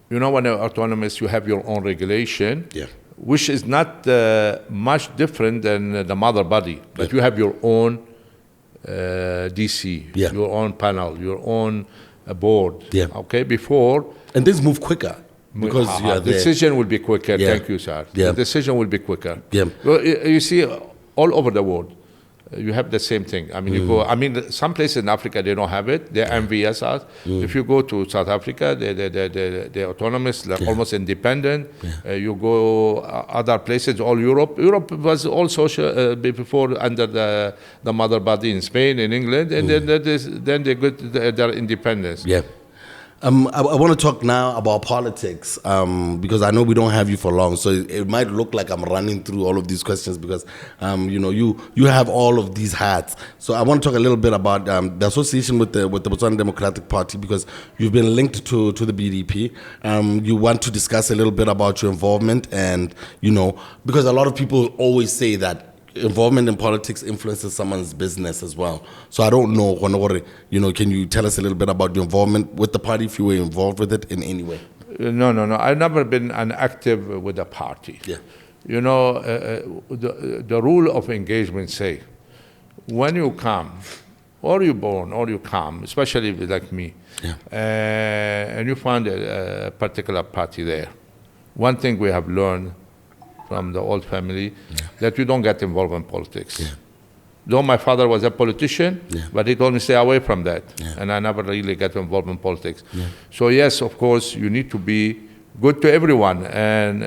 when you're autonomous, you have your own regulation. Which is not much different than the mother body, but you have your own DC, your own panel, your own board. Okay, before. And things move quicker because you are there. Decision will be quicker. Thank you, sir. The decision will be quicker. Well, you see, all over the world, you have the same thing. I mean, you go. I mean, some places in Africa they don't have it. They envy us. If you go to South Africa, they're autonomous, like almost independent. You go other places, all Europe. Europe was all social before under the mother body in Spain, in England, and then they got their independence. I want to talk now about politics because I know we don't have you for long, so it might look like I'm running through all of these questions because you have all of these hats. So I want to talk a little bit about the association with the Botswana Democratic Party, because you've been linked to the BDP. You want to discuss a little bit about your involvement, and because a lot of people always say that involvement in politics influences someone's business as well. So I don't know, can you tell us a little bit about your involvement with the party, if you were involved with it in any way? No. I've never been an active with the party. The rule of engagement say, when you come or you born, or you come, especially like me, and you find a particular party there. One thing we have learned from the old family, that we don't get involved in politics. Though my father was a politician, but he told me stay away from that, and I never really get involved in politics. So yes, of course, you need to be good to everyone and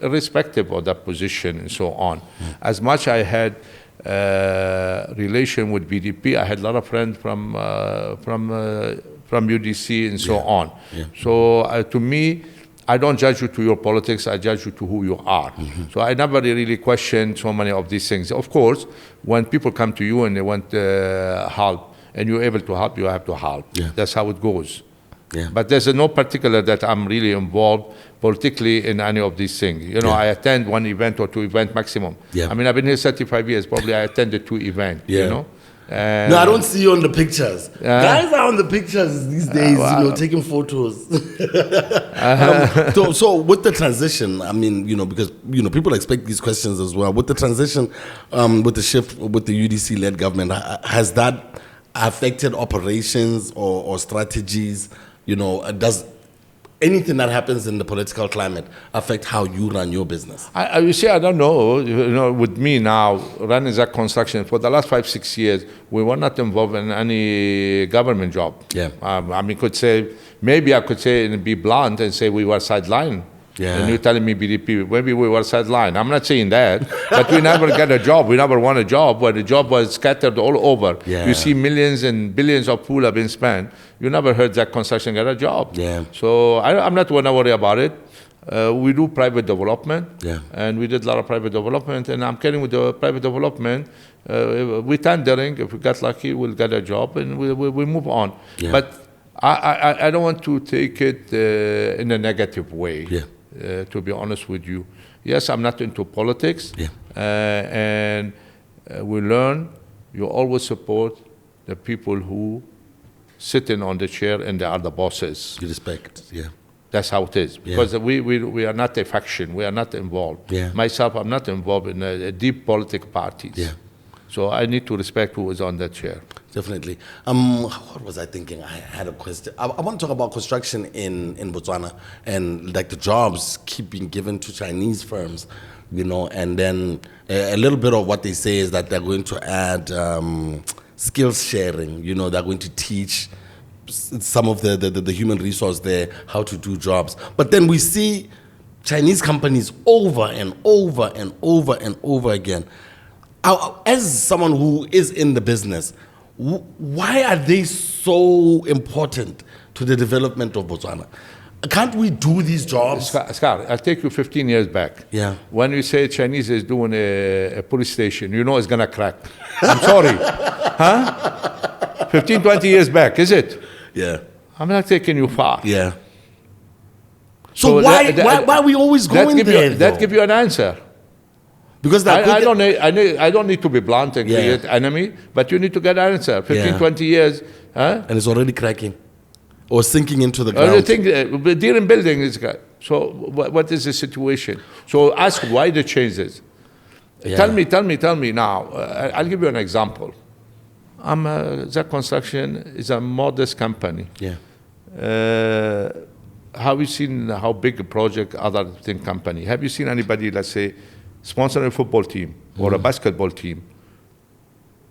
irrespective of that position and so on. As much I had relation with BDP, I had a lot of friends from UDC and so on. So to me, I don't judge you to your politics, I judge you to who you are. So I never really questioned so many of these things. Of course, when people come to you and they want help, and you're able to help, you have to help. That's how it goes. But there's no particular that I'm really involved politically in any of these things. You know, I attend one event or two events maximum. I mean, I've been here 35 years, probably I attended 2 events, you know. No, I don't see you on the pictures. Guys are on the pictures these days, you know, taking photos. So with the transition, I mean, you know, because, you know, people expect these questions as well. With the transition, with the shift with the UDC-led government, has that affected operations or strategies? You know, does anything that happens in the political climate affect how you run your business? You see, I don't know. You know, with me now, running Zack Construction, for the last 5-6 years, we were not involved in any government job. I mean, maybe I could say, and be blunt and say we were sidelined. And you're telling me BDP, maybe we were sidelined. I'm not saying that, but we never got a job. We never won a job where the job was scattered all over. You see millions and billions of pool have been spent. You never heard that construction got a job. So I'm not going to worry about it. We do private development, and we did a lot of private development, and I'm carrying with the private development. We're tendering. If we get lucky, we'll get a job, and we move on. But I don't want to take it in a negative way. To be honest with you, yes, I'm not into politics, and we learn. You always support the people who sitting on the chair and they are the bosses. You respect, That's how it is, because we are not a faction. We are not involved. Myself, I'm not involved in a deep political parties. So I need to respect who is on that chair. Definitely. What was I thinking? I had a question. I want to talk about construction in Botswana, and like the jobs keep being given to Chinese firms, you know, and then a little bit of what they say is that they're going to add skills sharing. You know, they're going to teach some of the human resource there how to do jobs. But then we see Chinese companies over and over and over and over again. As someone who is in the business, why are they so important to the development of Botswana? Can't we do these jobs? Scar, I'll take you 15 years back. When we say Chinese is doing a police station, you know it's going to crack. I'm sorry. 15, 20 years back, is it? I'm not taking you far. So why are we always going there? That give you an answer. Because I don't need to be blunt and create enemy, but you need to get an answer. 15, 20 years. And it's already cracking or sinking into the ground. During building is so what is the situation? So ask why the changes. Tell me now. I'll give you an example. Zack Construction is a modest company. Have you seen how big a project other than company? Have you seen anybody, let's say, sponsor a football team or a basketball team?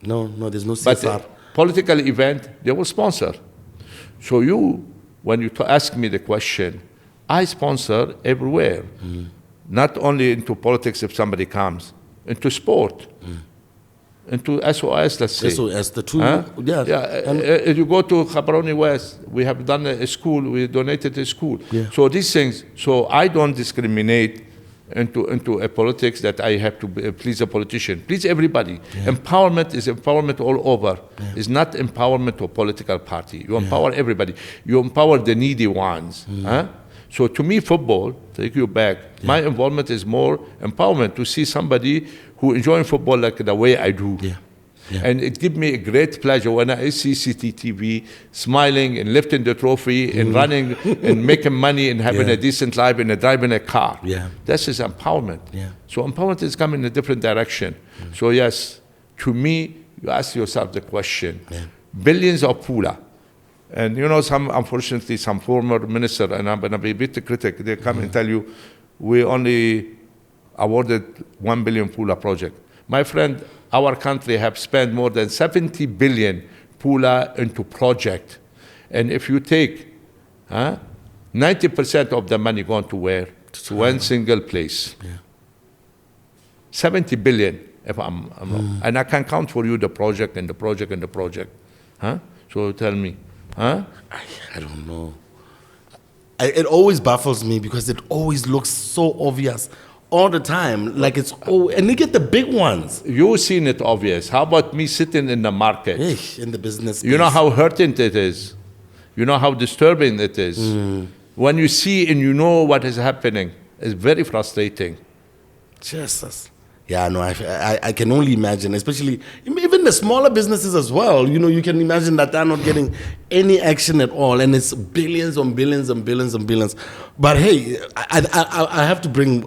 No, there's no CSR. But political event, they will sponsor. So when you ask me the question, I sponsor everywhere. Not only into politics if somebody comes, into sport, into SOS, let's say. SOS, the two, if you go to Gaborone West, we have done a school, we donated a school. So these things, so I don't discriminate into a politics that I have to please a politician. Please everybody. Empowerment is empowerment all over. It's not empowerment of political party. You empower everybody. You empower the needy ones. So to me, football, take you back, my involvement is more empowerment to see somebody who enjoys football like the way I do. And it gives me a great pleasure when I see CCTV smiling and lifting the trophy and running and making money and having a decent life and driving a car. This is empowerment. So empowerment is coming in a different direction. So yes, to me, you ask yourself the question, billions of pula. And unfortunately, some former minister, and I'm going to be a bit critic, they come and tell you, we only awarded 1 billion pula project. My friend, our country have spent more than 70 billion pula into project. And if you take 90% of the money going to where? To one single place. 70 billion, if I'm wrong. And I can count for you the project and the project and the project. So tell me. I don't know. It always baffles me because it always looks so obvious all the time. Like and you get the big ones. You've seen it obvious. How about me sitting in the market? In the business space. You know how hurting it is. You know how disturbing it is. When you see and you know what is happening, it's very frustrating. Jesus. Yeah, no, I can only imagine, especially even the smaller businesses as well. You can imagine that they're not getting any action at all, and it's billions on billions and billions and billions. But hey, I have to bring,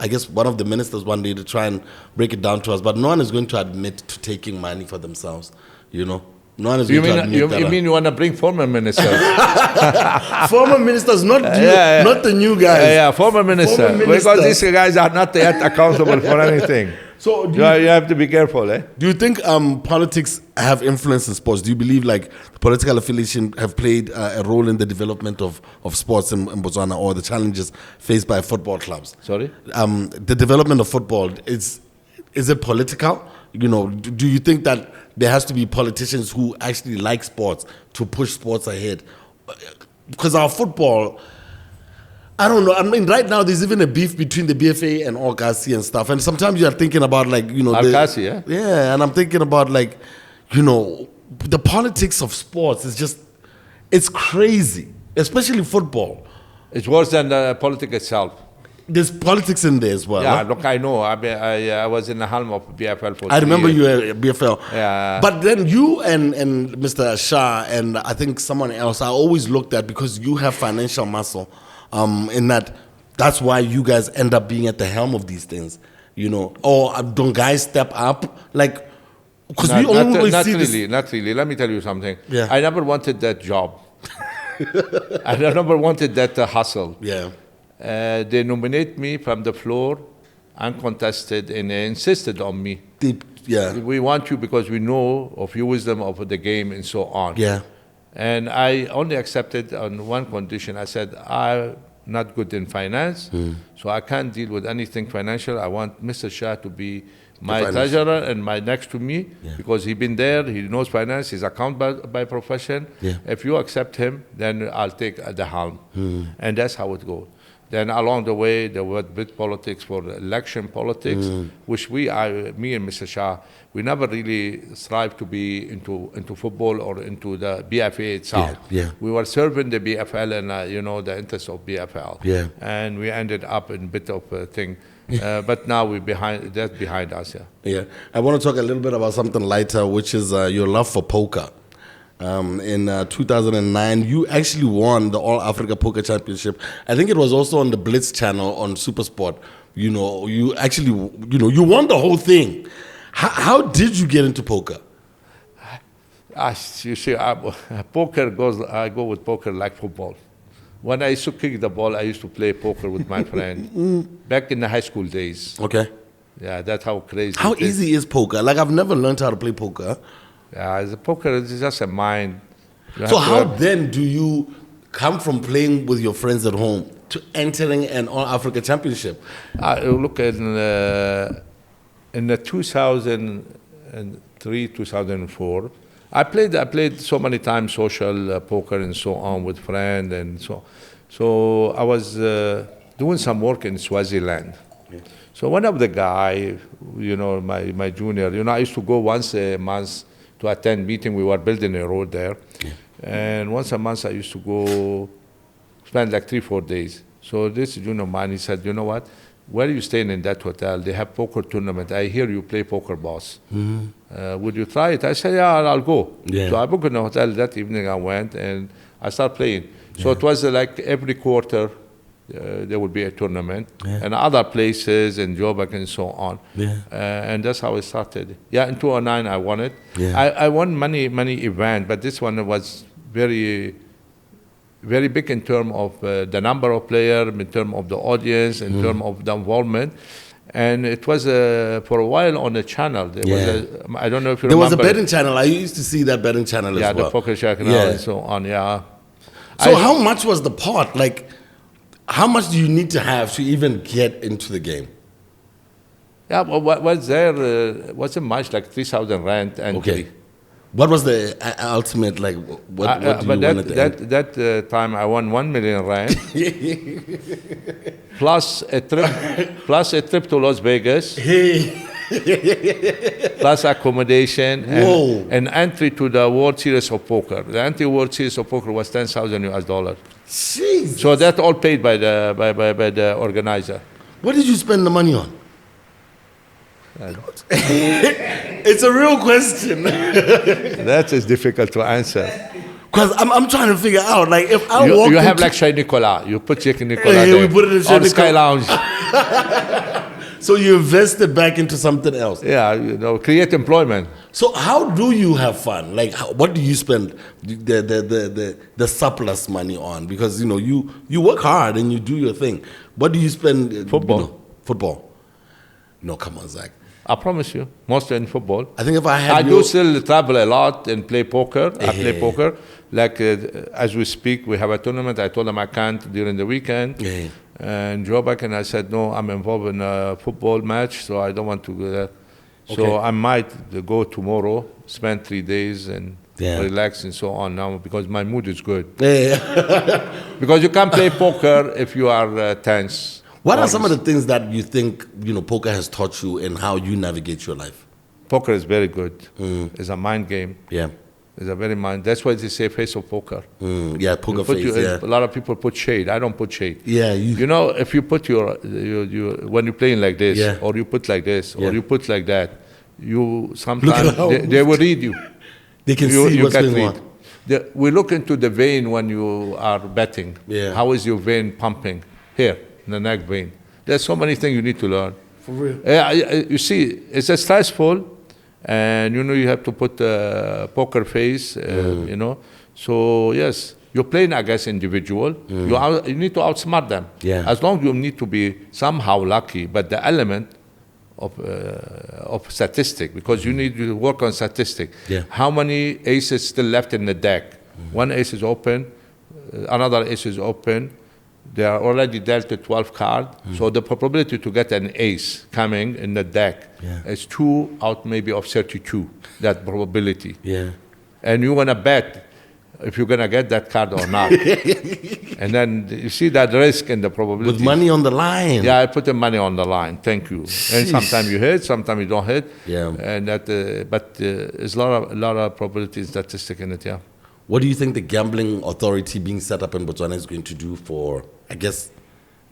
I guess, one of the ministers one day to try and break it down to us. But no one is going to admit to taking money for themselves. No one is going to admit that. You mean you want to bring former ministers? Former ministers, not not the new guys. Yeah, former minister. Because these guys are not yet accountable for anything. So you have to be careful, eh? Do you think politics have influence in sports? Do you believe like political affiliation have played a role in the development of sports in Botswana, or the challenges faced by football clubs? Sorry? The development of football, is it political? Do you think that there has to be politicians who actually like sports to push sports ahead? Because our football, I don't know. I mean, right now there's even a beef between the BFA and AFCON and stuff. And sometimes you are thinking about AFCON, yeah. Yeah, and I'm thinking about the politics of sports is just, it's crazy, especially football. It's worse than the politics itself. There's politics in there as well. Yeah, huh? look, I know. I was in the helm of BFL for 3 years. I remember you were at BFL. Yeah. But then you and Mr. Shah and I think someone else, I always looked at, because you have financial muscle, in that's why you guys end up being at the helm of these things, Or don't guys step up? Because we always see this. Not really. Let me tell you something. Yeah. I never wanted that job. I never wanted that hustle. Yeah. They nominate me from the floor, uncontested, and they insisted on me. We want you because we know of your wisdom of the game and so on. Yeah. And I only accepted on one condition. I said, I'm not good in finance, so I can't deal with anything financial. I want Mr. Shah to be my treasurer and my next to me, because he's been there, he knows finance, he's accountant by profession. Yeah. If you accept him, then I'll take the helm. And that's how it goes. Then along the way, there were bit politics for election politics, which me and Mr. Shah, we never really strived to be into football or into the BFA itself. Yeah. We were serving the BFL and the interests of BFL. Yeah. And we ended up in a bit of a thing. But now that's behind us. Yeah. I want to talk a little bit about something lighter, which is your love for poker. In 2009, you actually won the All Africa Poker Championship. I think it was also on the Blitz channel on Supersport. You actually, you won the whole thing. How did you get into poker? You see, I go with poker like football. When I used to kick the ball, I used to play poker with my friend back in the high school days. Okay. Yeah, that's how crazy. How easy is poker? I've never learned how to play poker. Yeah, the poker is just a mind. So how then do you come from playing with your friends at home to entering an All-Africa Championship? Look, in the 2003, 2004, I played so many times social poker and so on with friends and so. So I was doing some work in Swaziland. Yeah. So one of the guy, my junior, I used to go once a month to attend meeting. We were building a road there. Yeah. And once a month I used to go spend like 3-4 days. So this junior man, he said, you know what? Where are you staying in that hotel? They have poker tournament. I hear you play poker, boss. Would you try it? I said, yeah, I'll go. Yeah. So I booked in a hotel that evening. I went and I started playing. Yeah. So it was like every quarter, there would be a tournament, and other places in Joburg and so on. And that's how it started. In 2009 I won it. I won many events, but this one was very big in terms of the number of players, in terms of the audience, in terms of the involvement. And it was for a while on the channel. There was I don't know if you remember. There was a betting channel. I used to see that betting channel as well. Yeah, the poker channel and so on, So how much was the pot? Like, how much do you need to have to even get into the game? Yeah, well, what was there? Wasn't much, like 3,000 rand entry. Okay. What was the ultimate, like, what do you want at the end? That time I won 1 million rand, plus a trip to Las Vegas, plus accommodation, and entry to the World Series of Poker. The entry World Series of Poker was $10,000 US. Jesus. So that all paid by the organizer. What did you spend the money on? It's a real question. That is difficult to answer. Because I'm trying to figure out, like, if I walk you have like Chez Nicolas. You put Chez Nicolas there. We put it in Chez Or Sky Lounge. So you invested back into something else. Yeah, create employment. So how do you have fun? Like, what do you spend the surplus money on? Because, you work hard and you do your thing. What do you spend? Football. Football. No, come on, Zach. I promise you, mostly in football. I think if I had I do still travel a lot and play poker. I play poker. Like, as we speak, we have a tournament. I told them I can't during the weekend. And Joburg, and I said, no, I'm involved in a football match, so I don't want to go there. So I might go tomorrow, spend 3 days and relax and so on now because my mood is good. Because you can't play poker if you are tense. What are some of the things that you think, poker has taught you and how you navigate your life? Poker is very good. It's a mind game. It's a very mind. That's why they say face of poker. Poker face, A lot of people put shade. I don't put shade. If you put when you're playing like this, or you put like this, or you put like that, you sometimes, they will read you. They can see what's going on. We look into the vein when you are betting. How is your vein pumping? Here. The neck vein. There's so many things you need to learn. For real? You see, it's stressful, and you have to put a poker face, So yes, you're playing against individual. You need to outsmart them. As long as you need to be somehow lucky, but the element of statistic, because you need to work on statistic. How many aces still left in the deck? One ace is open, another ace is open. They are already dealt a 12 card, so the probability to get an ace coming in the deck is 2 out maybe of 32, that probability. And you want to bet if you're going to get that card or not. And then you see that risk in the probability. With money on the line. I put the money on the line, thank you. And sometimes you hit, sometimes you don't hit. And but there's a lot of probability statistic in it, What do you think the gambling authority being set up in Botswana is going to do for, I guess,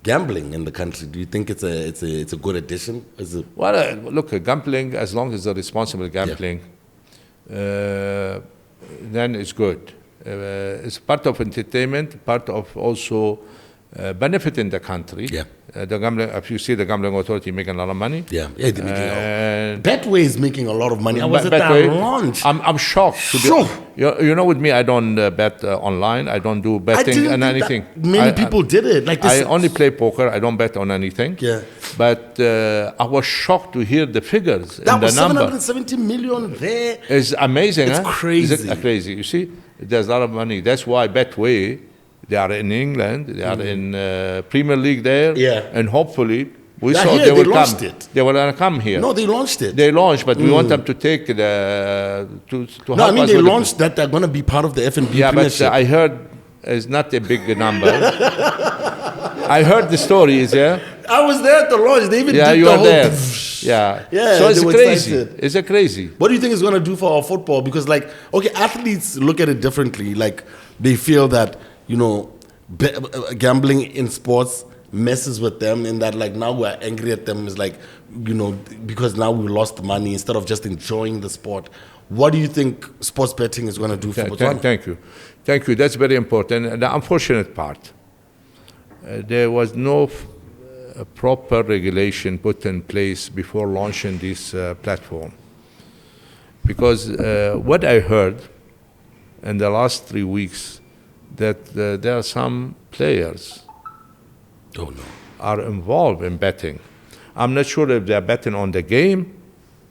gambling in the country? Do you think it's a good addition? Well, look, gambling, as long as it's responsible gambling, then it's good. It's part of entertainment, part of also benefiting the country. The gambling, if you see the gambling authority making a lot of money. They're making Betway is making a lot of money. I was at that launch. I'm shocked. With me, I don't bet online. I don't do betting on anything. Many people did it. Like this. I only play poker. I don't bet on anything. But I was shocked to hear the figures. That was the number. 770 million there. It's amazing. It's crazy. It's crazy. You see, there's a lot of money. That's why Betway. They are in England. They are in Premier League there. And hopefully, we saw they will come. They will come here. No, they launched it. They launched, but we want them to take to help us. No, I mean, they launched that they're going to be part of the F&B Premiership. But I heard it's not a big number. I heard the stories, I was there at the launch. They even did you the were whole... there. So it's crazy. It's a crazy. What do you think it's going to do for our football? Because, athletes look at it differently. Like, they feel that, gambling in sports messes with them in that, now we're angry at them. It's because now we lost money instead of just enjoying the sport. What do you think sports betting is going to do for Botswana? Thank you. That's very important. And the unfortunate part, there was no proper regulation put in place before launching this platform. Because what I heard in the last 3 weeks, that there are some players are involved in betting. I'm not sure if they're betting on the game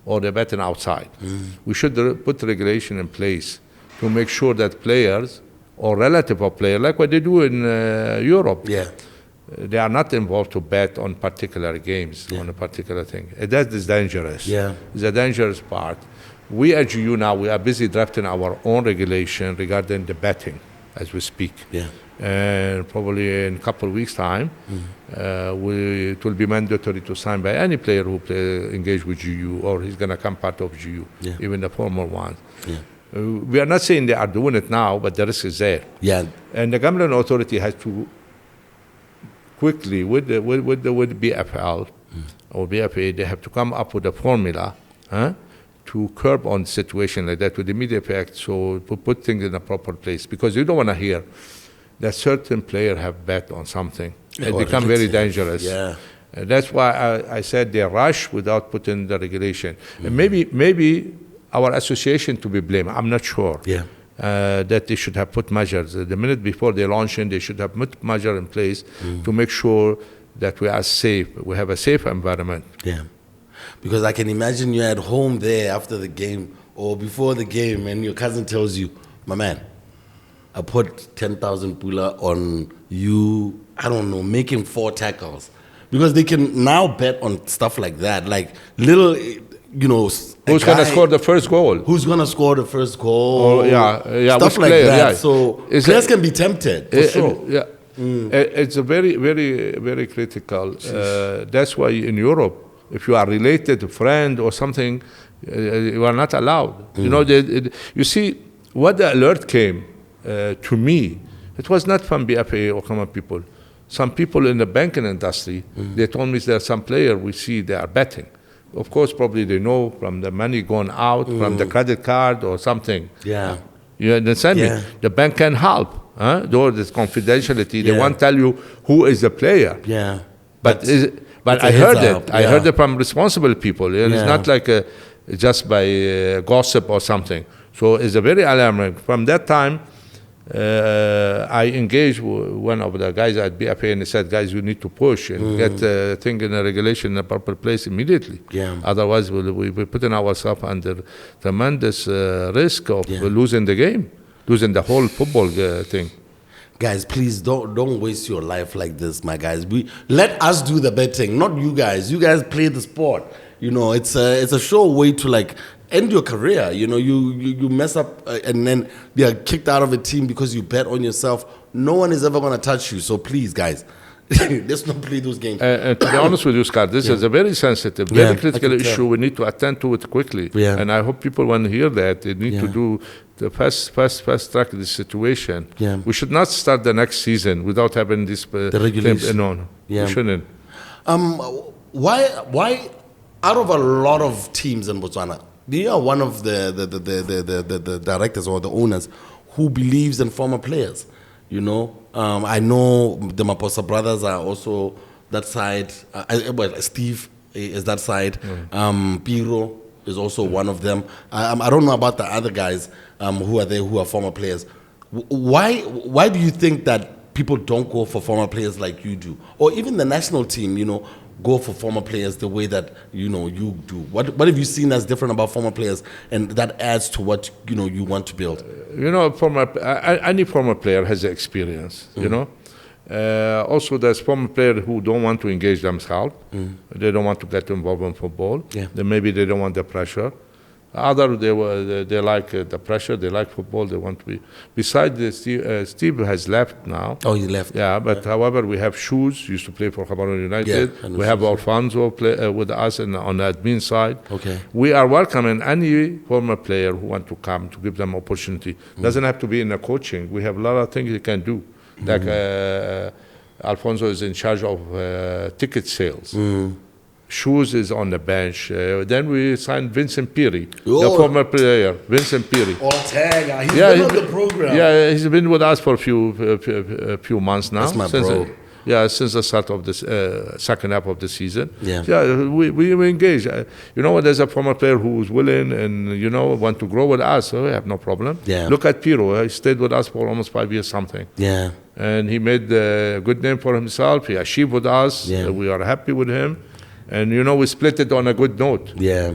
or they're betting outside. We should put regulation in place to make sure that players or relative of players, like what they do in Europe, they are not involved to bet on particular games, on a particular thing. That is dangerous. It's a dangerous part. We at GU now, we are busy drafting our own regulation regarding the betting as we speak. And probably in a couple of weeks' time, it will be mandatory to sign by any player who engage with GU, or he's going to come part of GU, even the former ones. We are not saying they are doing it now, but the risk is there. And the gambling authority has to quickly, with BFL or BFA, they have to come up with a formula to curb on situation like that with immediate effect, so to put things in a proper place. Because you don't want to hear that certain player have bet on something. It becomes very dangerous. That's why I said they rush without putting the regulation. And maybe our association to be blamed. I'm not sure. That they should have put measures. The minute before they launch in, they should have put measures in place to make sure that we are safe. We have a safe environment. Because I can imagine you're at home there after the game or before the game and your cousin tells you, my man, I put 10,000 pula on you, I don't know, making 4 tackles. Because they can now bet on stuff like that, like little, who's going to score the first goal? Who's going to score the first goal? Stuff like player, that. So players can be tempted, for sure. It's a very, very, very critical. That's why in Europe, if you are related, a friend or something, you are not allowed. You see, what the alert came to me, it was not from BFA or common people. Some people in the banking industry, they told me there are some players we see they are betting. Of course, probably they know from the money going out, from the credit card or something. You understand me? The bank can help. Though there's confidentiality, they won't tell you who is the player. But I heard it. I heard it from responsible people. And it's not like just by gossip or something. So it's a very alarming. From that time, I engaged one of the guys at BFA and he said, guys, you need to push and get the thing in a regulation in a proper place immediately. Otherwise, we're putting ourselves under tremendous risk of losing the game, losing the whole football thing. Guys, please don't waste your life like this, my guys. Let us do the betting, not you guys. You guys play the sport. It's a sure way to end your career. You mess up and then you are kicked out of a team because you bet on yourself. No one is ever going to touch you. So please, guys, let's not play those games. To be honest with you, Scott, this is a very sensitive, very critical issue. We need to attend to it quickly. And I hope people, when they hear that, they need to do the fast track this situation. We should not start the next season without having this the regulation. No, we shouldn't. Why out of a lot of teams in Botswana, you are one of the directors or the owners who believes in former players. I know the Maposa brothers are also that side. Steve is that side. Piro is also one of them. I don't know about the other guys who are there who are former players. Why do you think that people don't go for former players like you do? Or even the national team, go for former players the way that you do? What have you seen that's different about former players and that adds to what you want to build? Any former player has experience. Also, there's former players who don't want to engage themselves. They don't want to get involved in football. Then maybe they don't want the pressure. Others, they like the pressure. They like football. They want to be. Besides, Steve has left now. Oh, he left. But however, we have Shoes, used to play for Gaborone United. We have Alfonso play with us on the admin side. We are welcoming any former player who want to come to give them opportunity. Doesn't have to be in the coaching. We have a lot of things they can do. Like Alfonso is in charge of ticket sales. Shoes is on the bench. Then we signed Vincent Piri, the former player, Vincent Piri. Ortega, he's been on the program. Yeah, he's been with us for a few months now. That's my bro. since the start of this second half of the season. Yeah. We engage. There's a former player who's willing and, want to grow with us, so we have no problem. Yeah. Look at Piro. He stayed with us for almost 5 years something. Yeah. And he made a good name for himself. He achieved with us. Yeah. We are happy with him. And, we split it on a good note. Yeah.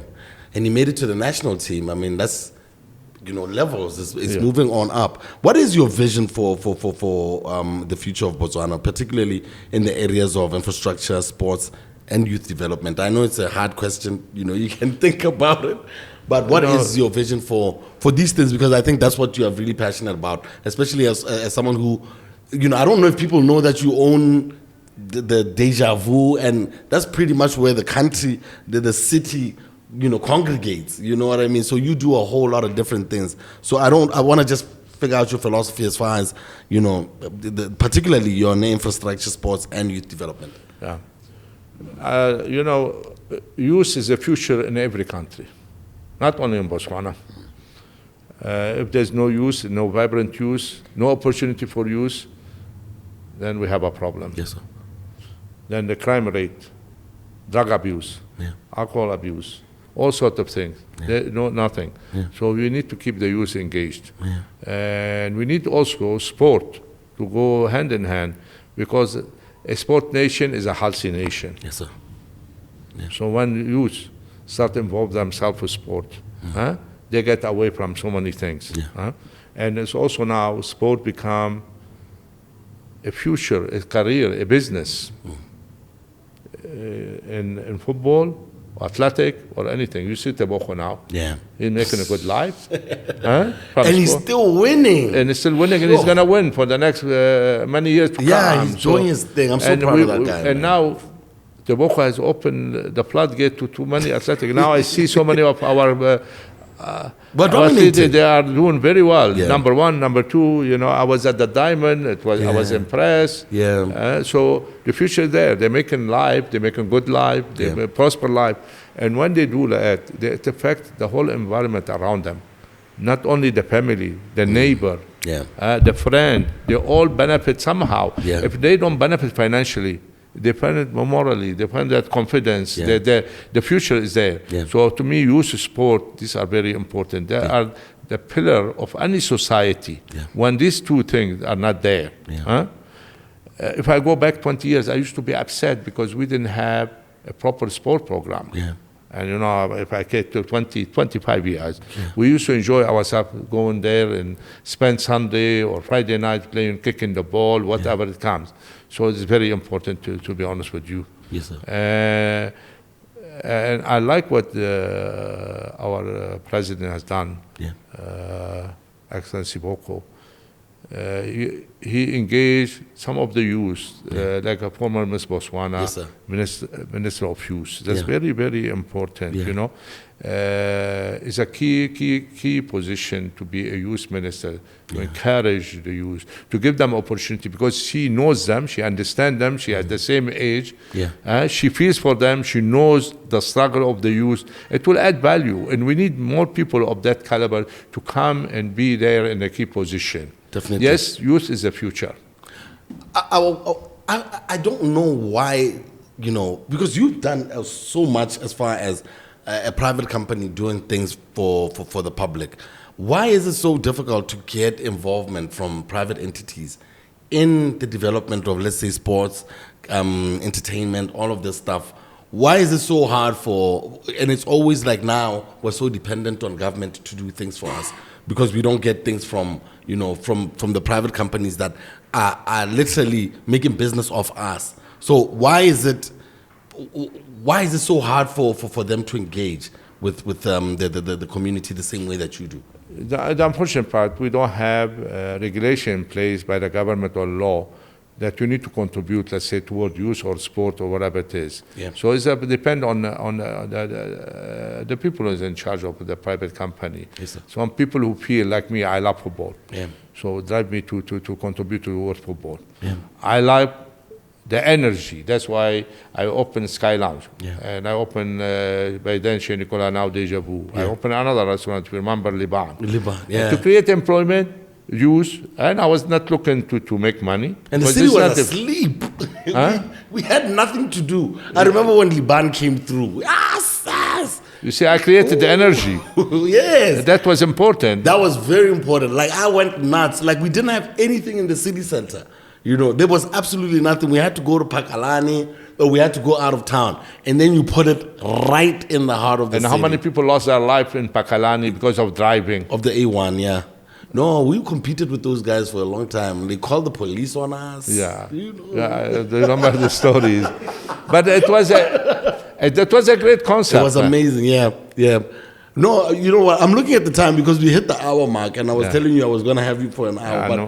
And he made it to the national team. I mean, that's, levels. It's moving on up. What is your vision for the future of Botswana, particularly in the areas of infrastructure, sports, and youth development? I know it's a hard question. You can think about it. But what is your vision for these things? Because I think that's what you are really passionate about, especially as someone who, I don't know if people know that you own the Deja Vu, and that's pretty much where the country, the city, congregates. You know what I mean? So you do a whole lot of different things. So I want to just figure out your philosophy as far as, particularly your infrastructure, sports, and youth development. Yeah. Youth is the future in every country, not only in Botswana. If there's no youth, no vibrant youth, no opportunity for youth, then we have a problem. Yes, sir. Then the crime rate, drug abuse, alcohol abuse, all sorts of things. Nothing. Yeah. So we need to keep the youth engaged. Yeah. And we need also sport to go hand in hand, because a sport nation is a healthy nation. Yes, sir. Yeah. So when youth start to involve themselves with sport, they get away from so many things. Yeah. And it's also now sport become a future, a career, a business. In football, athletic, or anything. You see Tebogo now. Yeah. He's making a good life. And he's still winning. And he's still winning, and he's going to win for the next many years to come. Yeah, he's doing his thing. I'm so proud of that guy. And now Tebogo has opened the floodgate to too many athletic. Now I see so many of our they are doing very well. Yeah. Number one, number two. I was at the Diamond. I was impressed. Yeah. So the future is there. They're making life. They're making good life. They make prosper life. And when they do that, it affects the whole environment around them. Not only the family, the neighbor, the friend. They all benefit somehow. Yeah. If they don't benefit financially, they find it morally, they find that confidence, the future is there. Yeah. So to me, youth sport, these are very important. They are the pillar of any society. Yeah. When these two things are not there. If I go back 20 years, I used to be upset because we didn't have a proper sport program. Yeah. And if I get to 25 years, we used to enjoy ourselves going there and spend Sunday or Friday night playing, kicking the ball, whatever it comes. So it's very important to be honest with you. Yes, sir. And I like what our president has done, Excellency Boko. He engaged some of the youth, like a former Miss Botswana, Minister of Youth. That's very, very important, It's a key position to be a youth minister, to encourage the youth, to give them opportunity, because she knows them, she understands them, she has the same age, she feels for them, she knows the struggle of the youth. It will add value, and we need more people of that caliber to come and be there in a key position. Definitely. Yes, youth is the future. I don't know why, because you've done so much as far as a private company doing things for the public. Why is it so difficult to get involvement from private entities in the development of, let's say, sports, entertainment, all of this stuff? Why is it so hard and it's always like now we're so dependent on government to do things for us, because we don't get things from the private companies that are literally making business off us. So why is it so hard for them to engage with the community the same way that you do? The unfortunate part, we don't have regulation in place by the government or law that you need to contribute, let's say, toward youth or sport or whatever it is. Yeah. So it depends on the people who is in charge of the private company. Yes, sir. Some people who feel like me, I love football. Yeah. So drive me to contribute toward football. Yeah. I like the energy. That's why I opened Sky Lounge. Yeah. And I opened by then chez Nicolas, now Deja Vu. Yeah. I opened another restaurant, remember, Liban. Yeah. To create employment, use, and I was not looking to make money. And the city was asleep. Huh? We had nothing to do. I remember when Liban came through. Yes. You see, I created the energy. Yes. That was important. That was very important. Like, I went nuts. Like, we didn't have anything in the city center. You know, there was absolutely nothing. We had to go to Pakalani, or we had to go out of town. And then you put it right in the heart of the city. And how many people lost their life in Pakalani because of driving? Of the A1, yeah. No, we competed with those guys for a long time. They called the police on us. Yeah, you know. Yeah, I remember the stories. But it was a great concept. It was amazing, yeah. No, you know what? I'm looking at the time because we hit the hour mark, and I was telling you I was going to have you for an hour.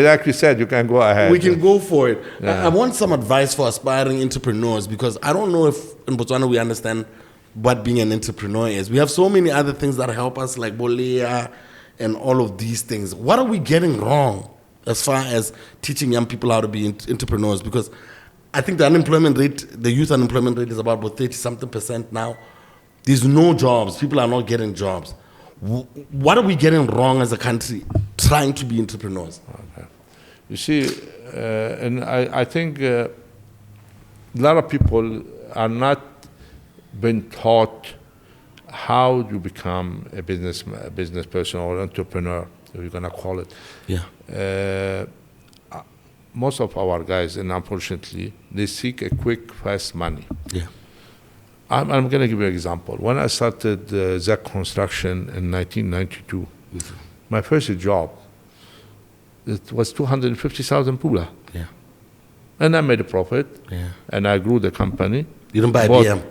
Like you said, you can go ahead. We can go for it. Yeah. I want some advice for aspiring entrepreneurs, because I don't know if in Botswana we understand what being an entrepreneur is. We have so many other things that help us, like Bolea and all of these things. What are we getting wrong as far as teaching young people how to be entrepreneurs? Because I think the unemployment rate, the youth unemployment rate is about 30-something% now. There's no jobs. People are not getting jobs. What are we getting wrong as a country trying to be entrepreneurs? Okay. You see, and I think a lot of people are not been taught how you become a business person or entrepreneur, if you're going to call it. Yeah. Most of our guys, and unfortunately, they seek a quick, fast money. Yeah. I'm going to give you an example. When I started Zack Construction in 1992, my first job, it was 250,000 pula. Yeah. And I made a profit. Yeah. And I grew the company. You didn't buy a BM?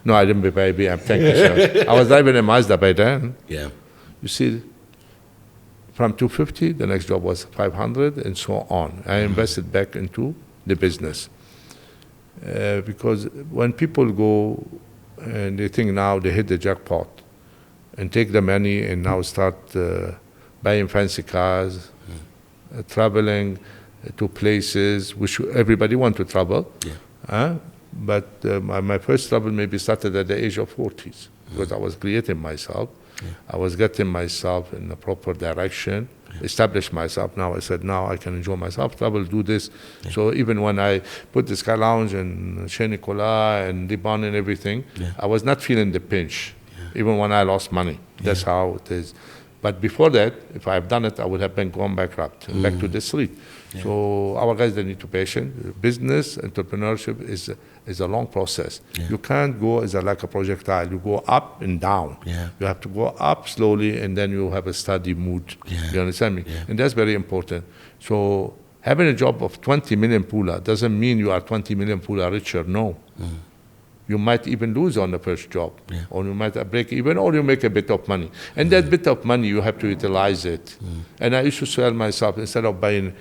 No, I didn't buy a BM. Thank you, sir. I was driving a Mazda by then. Yeah. You see, from 250, the next job was 500, and so on. I invested back into the business. Because when people go and they think now they hit the jackpot and take the money and now start buying fancy cars, traveling to places which everybody wants to travel. Yeah. But my first travel maybe started at the age of 40s because I was creating myself. Yeah. I was getting myself in the proper direction, established myself. Now I said, now I can enjoy myself, travel, do this. Yeah. So even when I put the Sky Lounge and Chez Nicolas and Liban and everything, I was not feeling the pinch, even when I lost money. That's how it is. But before that, if I have done it, I would have been gone bankrupt and back to the street. Yeah. So our guys, they need to be patient. Business, entrepreneurship is a long process. Yeah. You can't go as like a projectile. You go up and down. Yeah. You have to go up slowly, and then you have a steady mood. Yeah. You understand me? Yeah. And that's very important. So having a job of 20 million pula doesn't mean you are 20 million pula richer. No. You might even lose on the first job, or you might break even, or you make a bit of money. And that bit of money, you have to utilize it. And I used to tell myself, instead of buying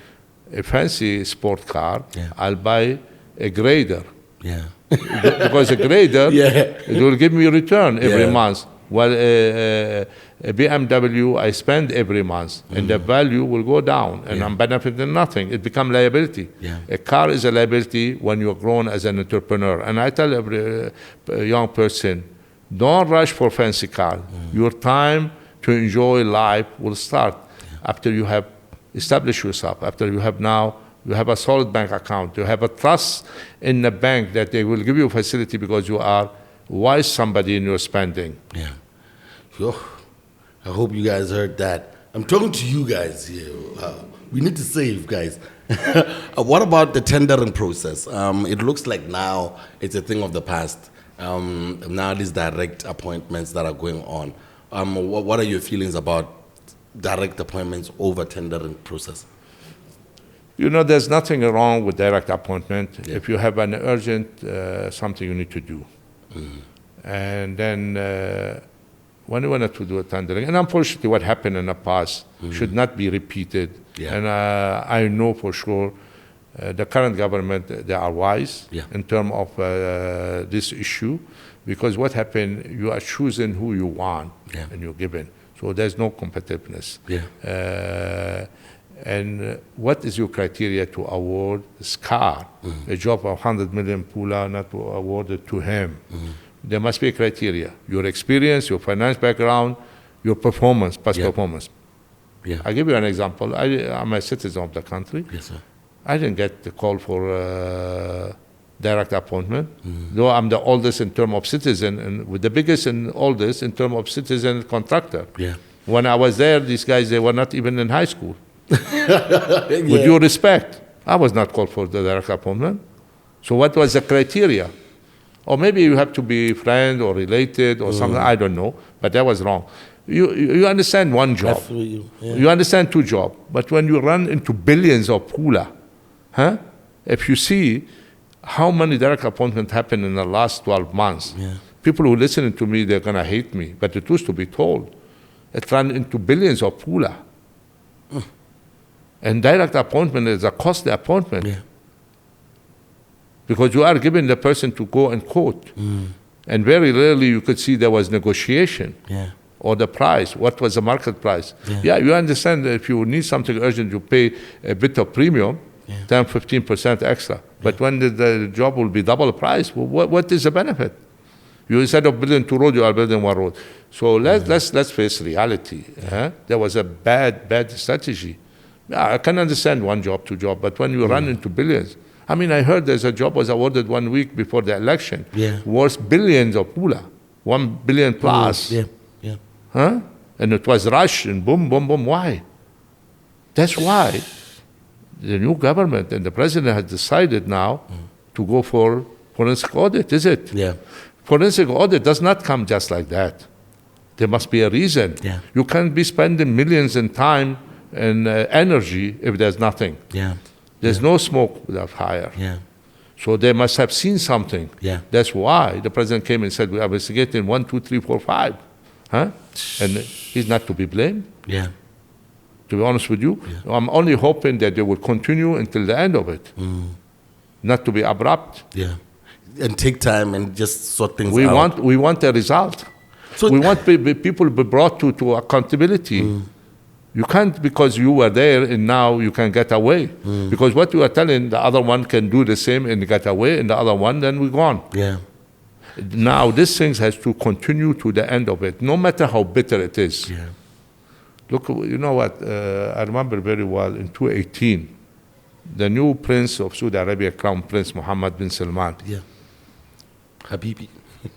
a fancy sport car, I'll buy a grader. Yeah. Because a grader, it will give me a return every month. Well, a BMW, I spend every month, and the value will go down, and I'm benefiting nothing. It becomes liability. Yeah. A car is a liability when you're grown as an entrepreneur. And I tell every young person, don't rush for fancy car. Your time to enjoy life will start after you have established yourself, after you have a solid bank account, you have a trust in the bank that they will give you a facility because you are wise somebody in your spending. Yeah. I hope you guys heard that. I'm talking to you guys here. We need to save, guys. What about the tendering process? It looks like now it's a thing of the past. Now these direct appointments that are going on. What are your feelings about direct appointments over tendering process? You know, there's nothing wrong with direct appointment if you have an urgent something you need to do. And then when you wanted to do a tendering, and unfortunately what happened in the past should not be repeated. And I know for sure the current government, they are wise in terms of this issue, because what happened, you are choosing who you want and you're given. So there's no competitiveness. And what is your criteria to award SCAR, a job of 100 million pula, not to award it to him? There must be a criteria. Your experience, your finance background, your performance, past performance. Yeah. I give you an example. I'm a citizen of the country. Yes, sir. I didn't get the call for direct appointment, though I'm the oldest in terms of citizen, and with the biggest and oldest in terms of citizen contractor. Yeah. When I was there, these guys, they were not even in high school. Yeah. With due respect, I was not called for the direct appointment. So what was the criteria? Or maybe you have to be friend or related or something, I don't know, but that was wrong. You understand one job. You understand two jobs. But when you run into billions of pula, if you see how many direct appointments happened in the last 12 months, people who listen to me, they're going to hate me. But the truth to be told, it ran into billions of pula. And direct appointment is a costly appointment. Yeah. Because you are giving the person to go and quote. And very rarely you could see there was negotiation. Yeah. Or the price, what was the market price? Yeah, you understand that if you need something urgent, you pay a bit of premium, 10, 15% extra. But when the job will be double price, what is the benefit? You instead of building 2 roads, you are building 1 road. So let's face reality. There was a bad strategy. I can understand 1 job, 2 jobs, but when you run into billions, I mean, I heard there's a job was awarded 1 week before the election, worth billions of pula, 1 billion plus. And it was rushed and boom, boom, boom. Why? That's why the new government and the president has decided now to go for forensic audit, is it? Yeah. Forensic audit does not come just like that. There must be a reason. Yeah. You can't be spending millions in time and energy if there's nothing. Yeah. There's no smoke without fire. Yeah. So they must have seen something. Yeah. That's why the president came and said, we are investigating 1, 2, 3, 4, 5. And he's not to be blamed. Yeah. To be honest with you, I'm only hoping that they will continue until the end of it. Not to be abrupt. Yeah. And take time and just sort things out. We want a result. So we want people to be brought to accountability. You can't, because you were there and now you can get away. Because what you are telling, the other one can do the same and get away, and the other one, then we're gone. Yeah. Now this thing has to continue to the end of it, no matter how bitter it is. Yeah. Look, you know what, I remember very well in 2018, the new prince of Saudi Arabia, Crown Prince Mohammed bin Salman. Yeah. Habibi.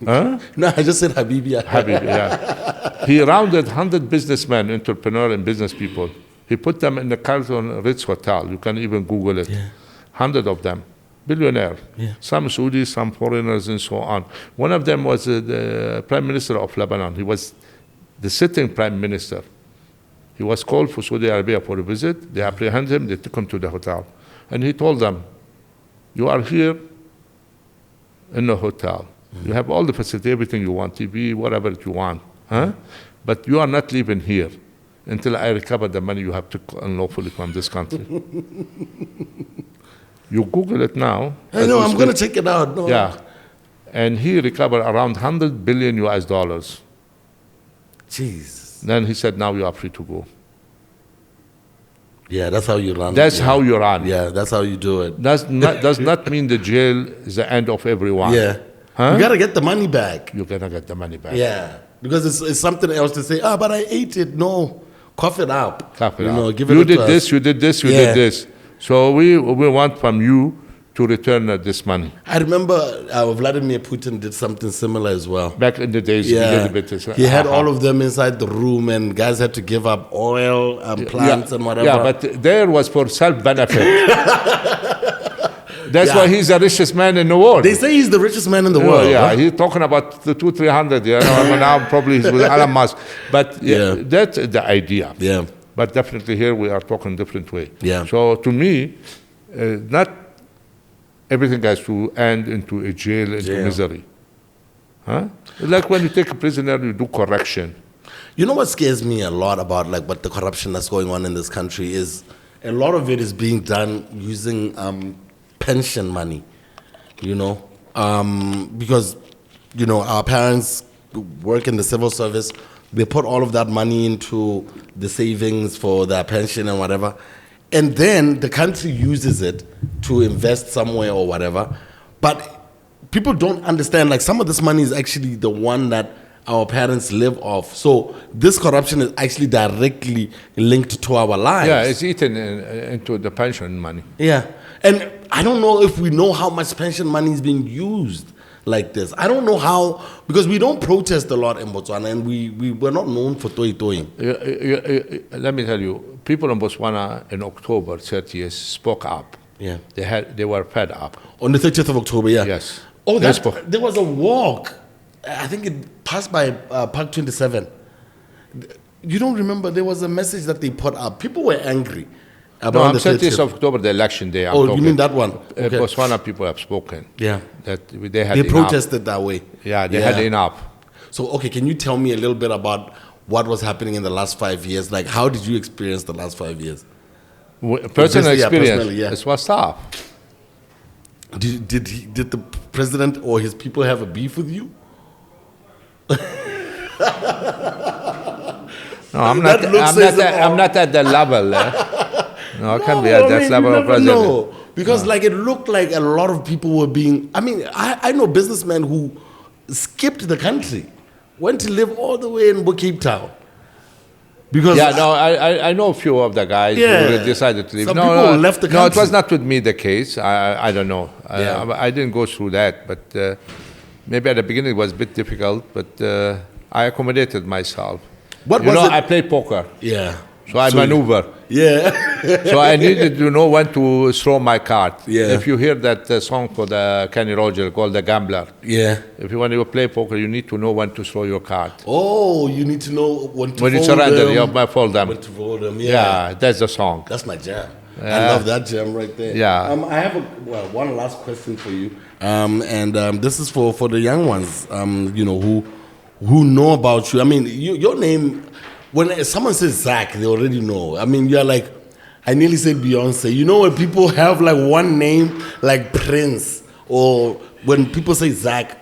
Huh? No, I just said Habibi. Habibi, yeah. He rounded 100 businessmen, entrepreneurs, and business people. He put them in the Carlton Ritz Hotel. You can even Google it. 100 of them. Billionaire. Some Saudis, some foreigners, and so on. One of them was the Prime Minister of Lebanon. He was the sitting Prime Minister. He was called for Saudi Arabia for a visit. They apprehended him. They took him to the hotel. And he told them, you are here in the hotel. You have all the facility, everything you want, TV, whatever you want. But you are not leaving here until I recover the money you have took unlawfully from this country. You Google it now. I know, I'm going to check it out. No. Yeah. And he recovered around 100 billion US dollars. Jeez. Then he said, now you are free to go. Yeah, that's how you run. That's how you run. Yeah, that's how you do it. Does not mean the jail is the end of everyone. Yeah. You got to get the money back. You're going to get the money back. Yeah. Because it's something else to say, but I ate it. No. Cough it up. Cough it up. Give it you did this, you did this, you did this. So we want from you to return this money. I remember Vladimir Putin did something similar as well. Back in the days, he had all of them inside the room, and guys had to give up oil, plants, and whatever. Yeah, but there was for self-benefit. That's why he's the richest man in the world. They say he's the richest man in the world. Yeah, he's talking about the 200-300. Now probably he's with Elon Musk. But that's the idea. Yeah. But definitely here we are talking different way. Yeah. So to me, not everything has to end into a jail, into misery. Like when you take a prisoner, you do correction. You know what scares me a lot about what the corruption that's going on in this country is a lot of it is being done using pension money, because, our parents work in the civil service. They put all of that money into the savings for their pension and whatever. And then the country uses it to invest somewhere or whatever. But people don't understand, some of this money is actually the one that our parents live off. So this corruption is actually directly linked to our lives. Yeah, it's eaten into the pension money. Yeah. And I don't know if we know how much pension money is being used like this. I don't know how, because we don't protest a lot in Botswana, and we're not known for toing. Let me tell you, people in Botswana in October 30th spoke up. Yeah. They were fed up. On the 30th of October, yeah. Yes. Oh, there was a walk. I think it passed by Park 27. You don't remember? There was a message that they put up. People were angry about the 30th of October, the election day. You mean that one? Okay. Botswana people have spoken. Yeah. That they protested that way. Yeah, they had enough. So, okay, can you tell me a little bit about what was happening in the last 5 years? Like, how did you experience the last 5 years? Personal experience. Yeah. It was tough. Did the president or his people have a beef with you? No, I'm not at that level. No, I can't be at that level of president. No, because it looked like a lot of people were being. I mean, I know businessmen who skipped the country, went to live all the way in Cape Town. Because I know a few of the guys who decided to leave. Some people left the country. No, it was not with me the case. I don't know. I didn't go through that, but maybe at the beginning it was a bit difficult. But I accommodated myself. I played poker. Yeah. So I maneuver. Yeah. So I needed to know when to throw my card. Yeah. If you hear that song for the Kenny Rogers called The Gambler. Yeah. When you play poker, you need to know when to throw your card. Oh, you need to know when to fold them. When you surrender, you have to fold them. When to fold them, yeah. Yeah, that's the song. That's my jam. I love that jam right there. Yeah. I have one last question for you. This is for the young ones, who know about you. I mean, your name... When someone says Zach, they already know. I mean, you're like, I nearly said Beyonce. You know when people have one name like Prince, or when people say Zach,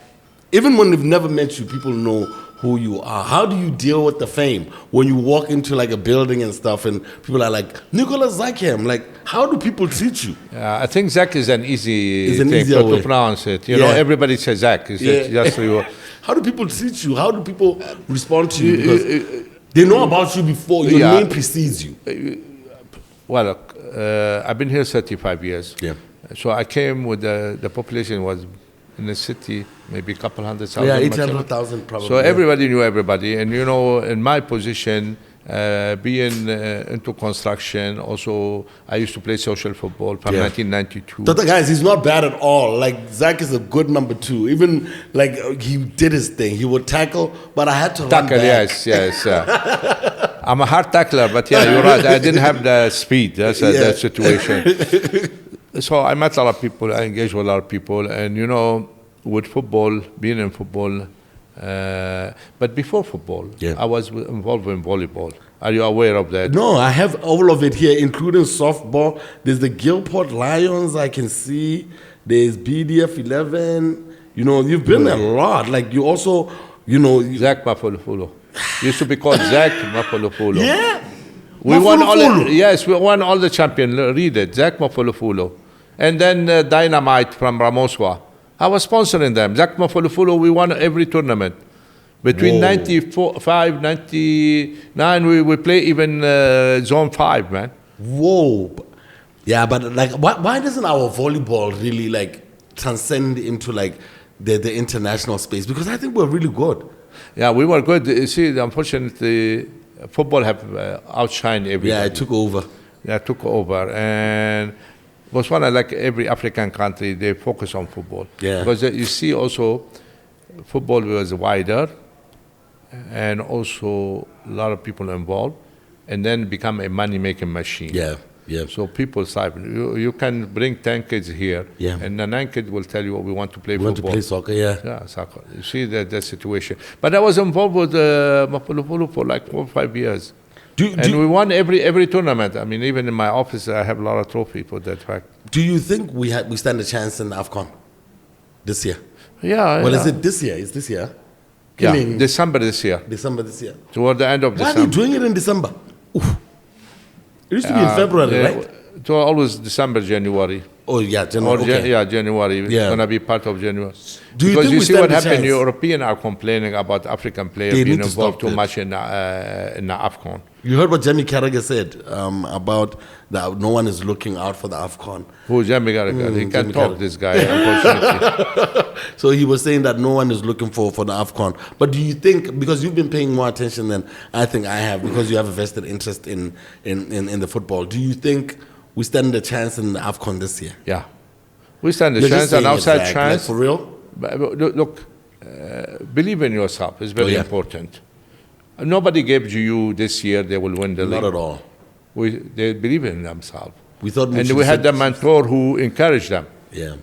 even when they've never met you, people know who you are. How do you deal with the fame when you walk into a building and stuff and people are like, Nicolas Zackhem? How do people treat you? I think Zach is an easy thing to pronounce it. You know, everybody says Zach. Just you. How do people treat you? How do people respond to you? Because they know about you before. Your name precedes you. Well, I've been here 35 years. Yeah. So I came with the population was in the city, maybe a couple 100,000. Yeah, 800,000 probably. So everybody knew everybody. And, in my position, being into construction, also I used to play social football from 1992. But guys, he's not bad at all. Zach is a good number 2. Even he did his thing. He would tackle, but I had to tackle. Run back. Yes. I'm a hard tackler, but you're right. I didn't have the speed. That's that situation. So I met a lot of people. I engaged with a lot of people, and with football, being in football. But before football, I was involved in volleyball. Are you aware of that? No, I have all of it here, including softball. There's the Gilport Lions, I can see. There's BDF 11. You've been a lot. You also, Zach Mafolofulo. Used to be called Zach Mafolofulo. Yeah. We won all the champions. Read it, Zach Mafolofulo. And then Dynamite from Ramoswa. I was sponsoring them. Zach Mafolofulo, we won every tournament. Between 95, 99, we play even Zone 5, man. Whoa. Yeah, but why doesn't our volleyball really transcend into the international space? Because I think we're really good. Yeah, we were good. You see, unfortunately, football have outshined everything. Yeah, it took over. Yeah, it took over. And Botswana, like every African country, they focus on football. Yeah. Because you see also, football was wider, and also a lot of people involved, and then become a money-making machine. Yeah, yeah. So people type, you can bring 10 kids here, and the 9 kids will tell you, we want to play football. We want to play soccer, yeah. Yeah, soccer. You see that situation. But I was involved with Mapulupulu for 4 or 5 years. And we won every tournament. I mean, even in my office, I have a lot of trophies for that fact. Do you think we stand a chance in AFCON this year? Yeah. Well, is it this year? It's this year? Yeah, December this year. December this year. Toward the end of December. Why are they doing it in December? Oof. It used to be in February, right? It was always December, January. Oh, yeah, January. Okay. January. Yeah. It's going to be part of January. Do you because think you we see stand what a happened, chance? Europeans are complaining about African players They being need to involved stop too it. much in the AFCON. You heard what Jamie Carragher said about that no one is looking out for the AFCON. Who, Jamie Carragher? He can Jamie talk, Carragher. this guy, unfortunately. So he was saying that no one is looking for the AFCON. But do you think, because you've been paying more attention than I think I have, because you have a vested interest in the football, do you think we stand a chance in the AFCON this year? Yeah. We stand a You're chance, just an saying it, outside Zach, chance. like for real? But look, believe in yourself. It's very Oh, yeah. important. Nobody gave you this year they will win the league. Not at all. They believe in themselves. We thought we And should we had sit- the mentor who encouraged them. Yeah.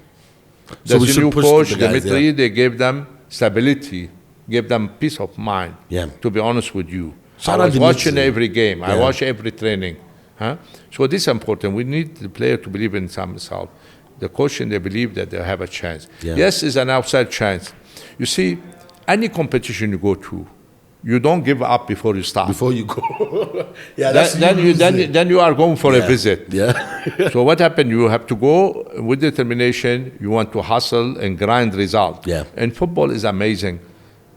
There's we a should new push coach, the guys, Dimitri, yeah. they gave them stability, gave them peace of mind, Yeah. to be honest with you. Shout I out was Dimitri. watching every game. I Yeah. watch every training. Huh? So this is important. We need the player to believe in themselves. The coach, and they believe that they have a chance. Yeah. Yes, it's an outside chance. You see, any competition you go to, you don't give up before you start. Before you go. Yeah, that's Then you are going for a visit. Yeah. So what happened? You have to go with determination. You want to hustle and grind result. Yeah. And football is amazing.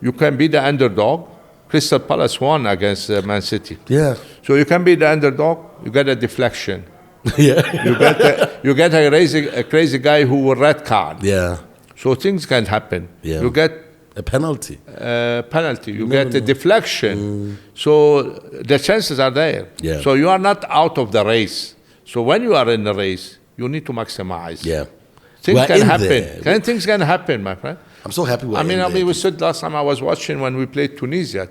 You can be the underdog. Crystal Palace won against Man City. Yeah. So you can be the underdog. You get a deflection. Yeah. You get a crazy guy who will red card. Yeah. So things can happen. Yeah. You get A penalty. penalty. You get a deflection. So the chances are there. Yeah. So you are not out of the race. So when you are in the race, you need to maximize. Yeah. Things We're can in happen. there. Things can happen, my friend. I'm so happy we're I mean, in there. we said last time I was watching when we played Tunisia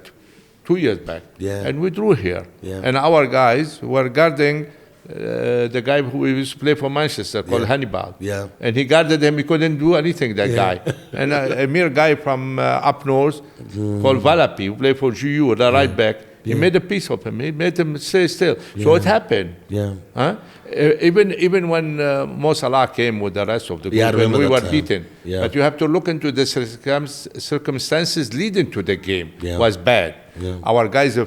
2 years back. Yeah. And we drew here. Yeah. And our guys were guarding the guy who used to play for Manchester called Yeah. Hannibal. Yeah. And he guarded him. He couldn't do anything, that guy. And a mere guy from up north called Valapi, who played for GU, the right back, he made a piece of him. He made him stay still. So it happened. Yeah. Huh? Even when Mo Salah came with the rest of the group, Yeah, I and remember we that were time. beaten. Yeah. But you have to look into the circumstances leading to the game. Yeah. Was bad. Yeah. Our guys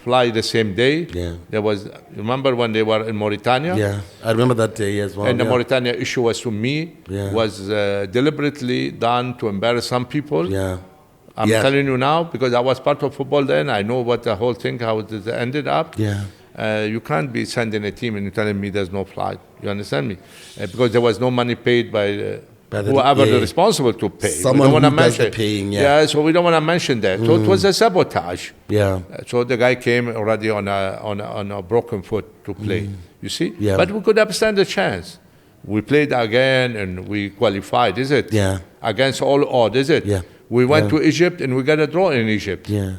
fly the same day. Yeah. There was, remember when they were in Mauritania? Yeah. I remember that day as well. And the yeah. Mauritania issue was, to me, Yeah. was deliberately done to embarrass some people. Yeah. I'm Yeah. telling you now, because I was part of football then. I know what the whole thing, how it ended up. Yeah. You can't be sending a team and you're telling me there's no flight. You understand me? Because there was no money paid by By the- whoever yeah. the responsible to pay. Someone we don't who wanna does the mention. paying, yeah. So we don't want to mention that. So it was a sabotage. Yeah. So the guy came already on a broken foot to play. You see? Yeah. But we could have stand a chance. We played again and we qualified, is it? Yeah. Against all odds, is it? Yeah. We went Yeah. to Egypt and we got a draw in Egypt. Yeah.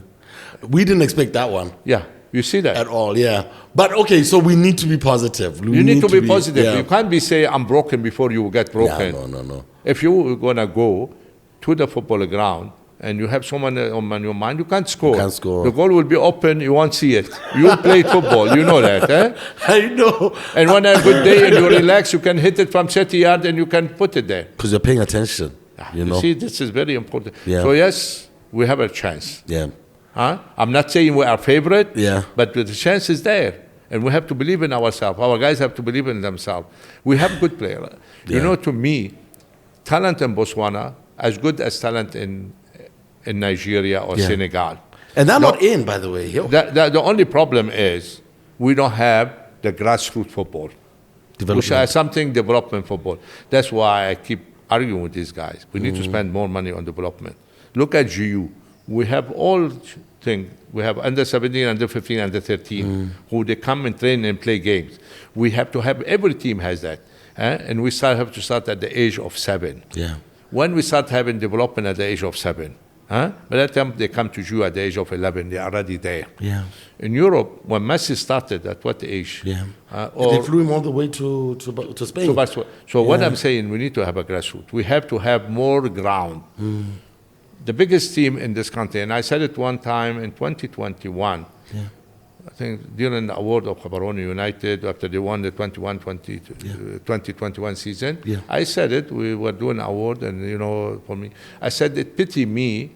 We didn't expect that one Yeah. You see that? at all. Yeah. But okay, so we need to be positive. We You need to be positive. Yeah. You can't be say I'm broken before you get broken. Yeah, no. If you're gonna go to the football ground and you have someone on your mind, you can't score. Can't score. The goal will be open. You won't see it. You play football. You know that, eh? I know. And when a good day and you relax, you can hit it from 30 yards and you can put it there. Because you're paying attention. You know? See, this is very important. Yeah. So yes, we have a chance. Yeah. Huh? I'm not saying we are favorite, Yeah. but the chance is there. And we have to believe in ourselves. Our guys have to believe in themselves. We have good players. You Yeah. know, to me, talent in Botswana as good as talent in Nigeria or Yeah. Senegal. And they're No. not in, by the way. Yo. The only problem is we don't have the grassroots football, which is something development football. That's why I keep arguing with these guys. We need to spend more money on development. Look at GU. We have all things. We have under 17, under 15, under 13, who they come and train and play games. We have to have, every team has that. And we have to start at the age of 7. Yeah. When we start having development at the age of 7, by that time they come to GU at the age of 11, they're already there. Yeah. In Europe, when Messi started, at what age? Yeah. Or They flew him all the way to Spain. So what I'm saying, we need to have a grassroots. We have to have more ground. The biggest team in this country, and I said it one time in 2021, Yeah. I think during the award of Gaborone United, after they won the 2021 season, Yeah. I said it, we were doing an award, and for me, I said it pity me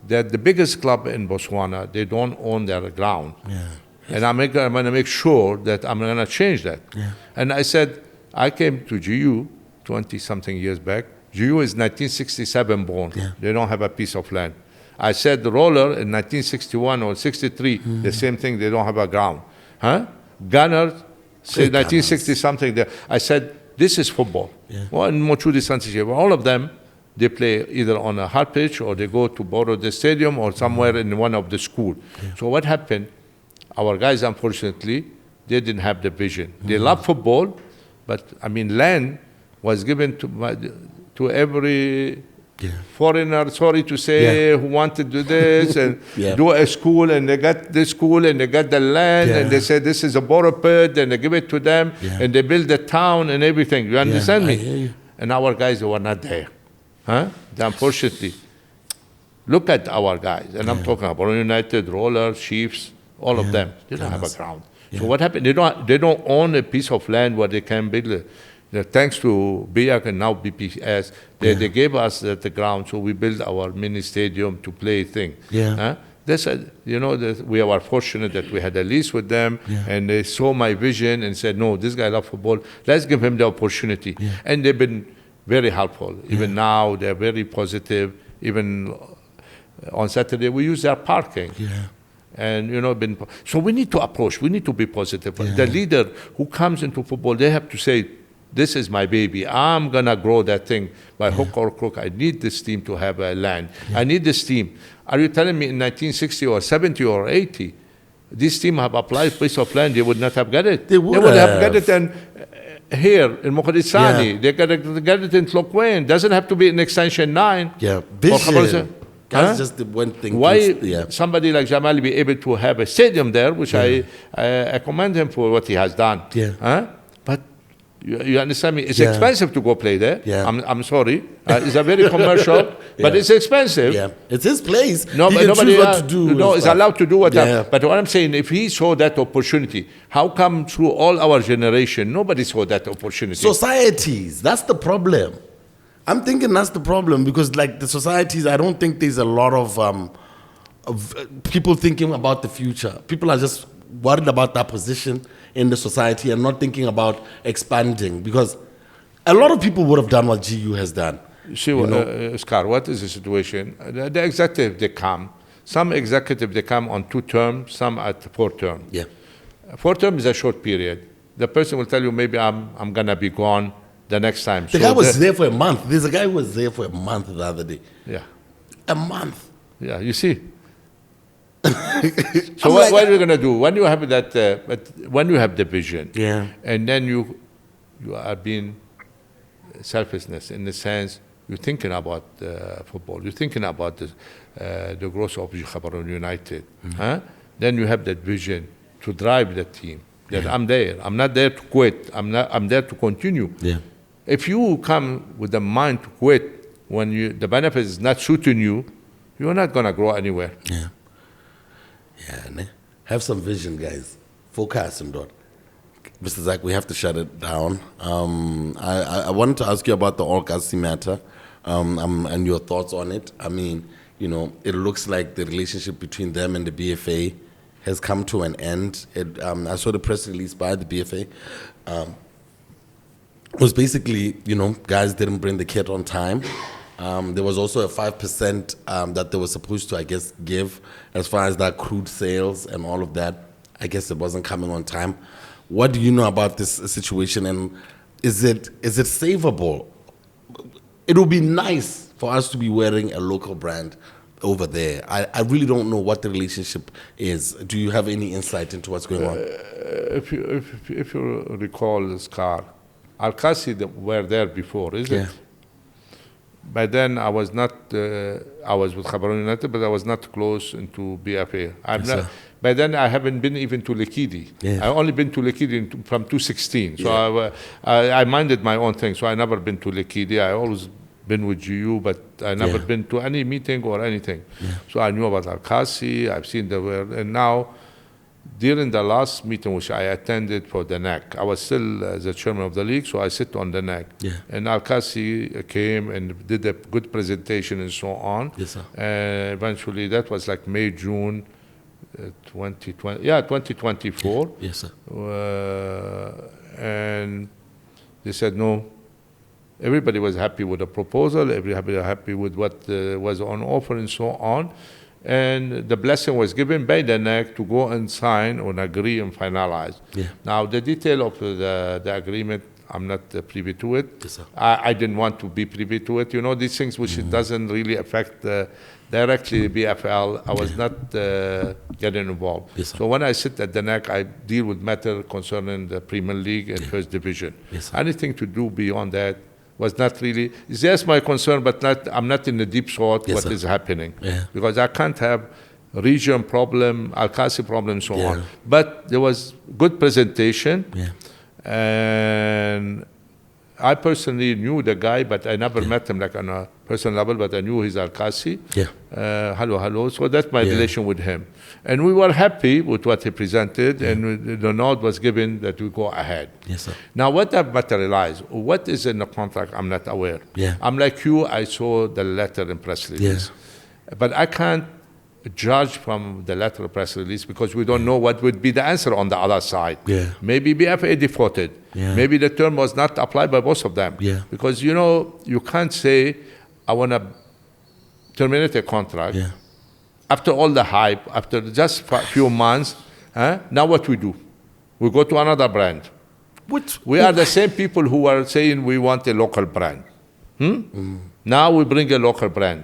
that the biggest club in Botswana, they don't own their ground. Yeah. And I'm going to make sure that I'm going to change that. Yeah. And I said, I came to GU 20-something years back. GU is 1967 born. Yeah. They don't have a piece of land. I said roller in 1961 or 63, the same thing, they don't have a ground. Gunners, say 1960-something. I said, this is football. Well, in Mochudi Santiago, all of them, they play either on a hard pitch or they go to borrow the stadium or somewhere in one of the school. So what happened? Our guys, unfortunately, they didn't have the vision. They love football, but I mean, land was given to every foreigner, sorry to say, who wanted to do this and do a school, and they got the school and they got the land and they said this is a borrow pit and they give it to them and they build the town and everything. You understand me? I hear you. And our guys were not there. Unfortunately, look at our guys, and I'm talking about United, Roller, Chiefs, all of them. They don't have a ground. So what happened? They don't own a piece of land where they can build. Thanks to BIAC and now BPS, they gave us the ground, so we built our mini stadium to play thing. They said, we were fortunate that we had a lease with them, and they saw my vision and said, no, this guy loves football. Let's give him the opportunity. And they've been very helpful. Even now, they're very positive. Even on Saturday, we use their parking. And, so we need to approach, we need to be positive. The leader who comes into football, they have to say, this is my baby. I'm going to grow that thing by hook or crook. I need this team to have a land. I need this team. Are you telling me in 1960 or 70 or 80, this team have applied a piece of land, they would not have got it? They would have got it. And here in Mokhadisani, they got it in Tlokwen. Doesn't have to be in Extension 9. Vision. That's just the one thing. Why somebody like Jamal be able to have a stadium there, which I commend him for what he has done. But you understand me? It's expensive to go play there. I'm sorry. It's a very commercial, but it's expensive. It's his place. No, but nobody is stuff. allowed to do whatever. But what I'm saying, if he saw that opportunity, how come through all our generation, nobody saw that opportunity? Societies, that's the problem. I'm thinking that's the problem because like the societies, I don't think there's a lot of people thinking about the future. People are just worried about their position in the society and not thinking about expanding because a lot of people would have done what GU has done. See, Scar, what is the situation? The executive, they come. Some executive, they come on 2 terms, some at 4 terms. 4 terms is a short period. The person will tell you, maybe I'm going to be gone the next time. The guy was there for a month. There's a guy who was there for a month the other day. A month. You see. So what are we going to do? When you have that, when you have the vision, and then you are being selfishness in the sense you're thinking about football, you're thinking about the growth of Gaborone United. Then you have that vision to drive the team. That I'm there. I'm not there to quit. I'm there to continue. If you come with the mind to quit when the benefit is not suiting you, you're not going to grow anywhere. Have some vision, guys. Focus on that. Mr. Zach, we have to shut it down. I wanted to ask you about the All-Kasi matter and your thoughts on it. I mean, it looks like the relationship between them and the BFA has come to an end. I saw the press release by the BFA. It was basically, guys didn't bring the kit on time. There was also a 5% that they were supposed to, I guess, give as far as that crude sales and all of that. I guess it wasn't coming on time. What do you know about this situation, and is it savable? It would be nice for us to be wearing a local brand over there. I really don't know what the relationship is. Do you have any insight into what's going on? If you recall, Scar, Al-Kasi were there before, is it? By then, I was not. I was with Gaborone United, but I was not close into BFA. By then, I haven't been even to Lekidi. I only been to Lekidi from 2016. So I minded my own thing. So I never been to Lekidi. I always been with GU, but I never been to any meeting or anything. So I knew about Al-Kasi. I've seen the word, and now. During the last meeting, which I attended for the NAC, I was still the chairman of the league, so I sit on the NAC. And Al-Kasi came and did a good presentation and so on. Eventually, that was like May, June 2020. 2024. Yes, sir. And they said, no, Everybody was happy with the proposal. Everybody was happy with what was on offer and so on. And the blessing was given by the NEC to go and sign and agree and finalize. Yeah. Now, the detail of the agreement, I'm not privy to it. Yes, sir. I didn't want to be privy to it. You know, these things which it doesn't really affect directly BFL, I was not getting involved. Yes, sir. So when I sit at the NEC, I deal with matter concerning the Premier League and First Division. Yes, sir. Anything to do beyond that was not really, it's just my concern, but I'm not in the deep thought what is happening. Yeah. Because I can't have region problem, Al-Kasi problem, so Yeah. on. But there was good presentation. Yeah. And I personally knew the guy, but I never met him like on a personal level, but I knew he's Al-Kasi. Yeah. Hello. So that's my relation with him. And we were happy with what he presented, and the nod was given that we go ahead. Yes, sir. Now, what I've materialized, what is in the contract, I'm not aware. Yeah. I'm like you, I saw the letter and press release. Yes. But I can't judge from the letter or press release because we don't know what would be the answer on the other side. Yeah. Maybe BFA defaulted. Yeah. Maybe the term was not applied by both of them. Yeah. Because, you know, you can't say, I want to terminate a contract. Yeah. After all the hype, after just a few months, now what we do? We go to another brand. We are the same people who are saying we want a local brand. Now we bring a local brand.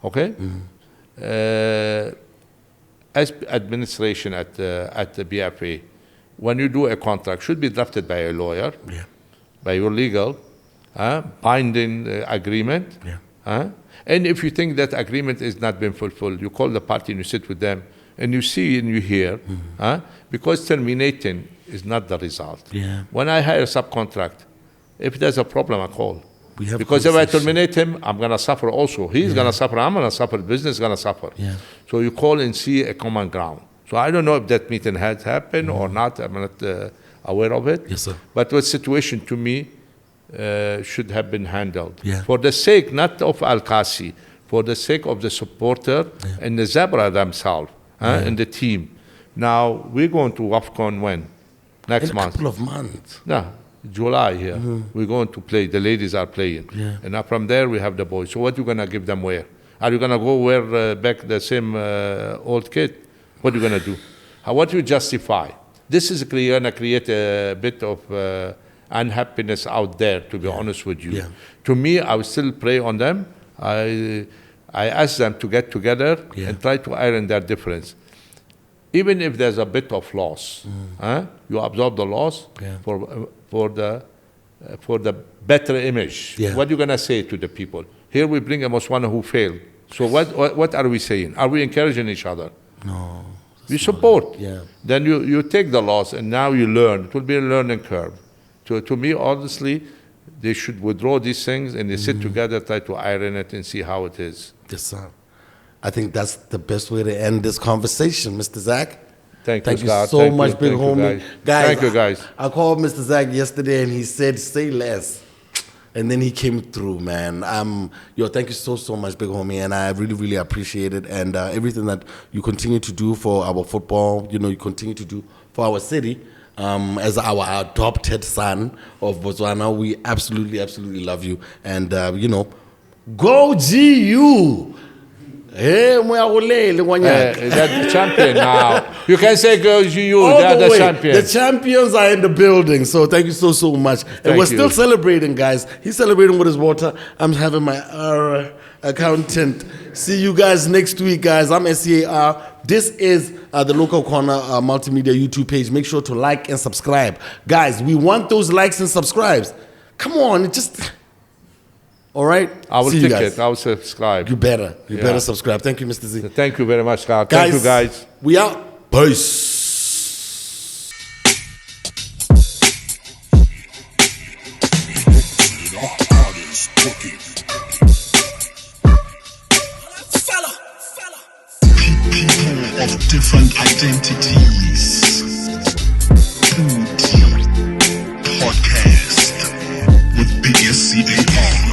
Okay? As administration at the BFA, when you do a contract, should be drafted by a lawyer, by your legal, binding agreement. And if you think that agreement is not being fulfilled, you call the party and you sit with them and you see and you hear, because terminating is not the result. Yeah. When I hire a subcontract, if there's a problem, I call. Because if I terminate him, I'm going to suffer also. He's going to suffer, I'm going to suffer, the business is going to suffer. Yeah. So you call and see a common ground. So I don't know if that meeting had happened or not. I'm not aware of it. Yes, sir. But the situation to me should have been handled. Yeah. For the sake not of Al-Kasi, for the sake of the supporter and the Zebra themselves and the team. Now, we're going to AFCON when? Next month. A couple of months. Yeah, July here. We're going to play. The ladies are playing. Yeah. And now from there, we have the boys. So what are you going to give them wear? Are you going to go wear back the same old kit? What are you going to do? What do you justify? This is going to create a bit of unhappiness out there, to be honest with you. Yeah. To me, I would still pray on them. I ask them to get together and try to iron their difference. Even if there's a bit of loss, you absorb the loss for the better image. Yeah. What are you going to say to the people? Here we bring a Botswana who failed. So what are we saying? Are we encouraging each other? No. We support. Yeah. Then you take the loss and now you learn. It will be a learning curve. To me, honestly, they should withdraw these things and they sit together, try to iron it and see how it is. Yes, sir. I think that's the best way to end this conversation, Mr. Zach. Thank you you, God. so Thank much, you. big Thank you, homie. guys. Thank you, guys. I called Mr. Zach yesterday and he said, say less. And then he came through, man. Thank you so much, big homie. And I really, really appreciate it. And everything that you continue to do for our football, you continue to do for our city. As our adopted son of Botswana, we absolutely, absolutely love you. And, go GU! Hey, they're the champion now. You can say go GU, they're the champion. The champions are in the building, so thank you so much. And we're still celebrating, guys. He's celebrating with his water. I'm having my accountant. See you guys next week, guys. I'm SCAR. This is the Local Corner Multimedia YouTube page. Make sure to like and subscribe. Guys, we want those likes and subscribes. Come on, all right? I will tick it. I will subscribe. You better subscribe. Thank you, Mr. Z. Thank you very much, God. Thank you, guys. We out. Peace. People of different identities. PODI-CAST with BFA.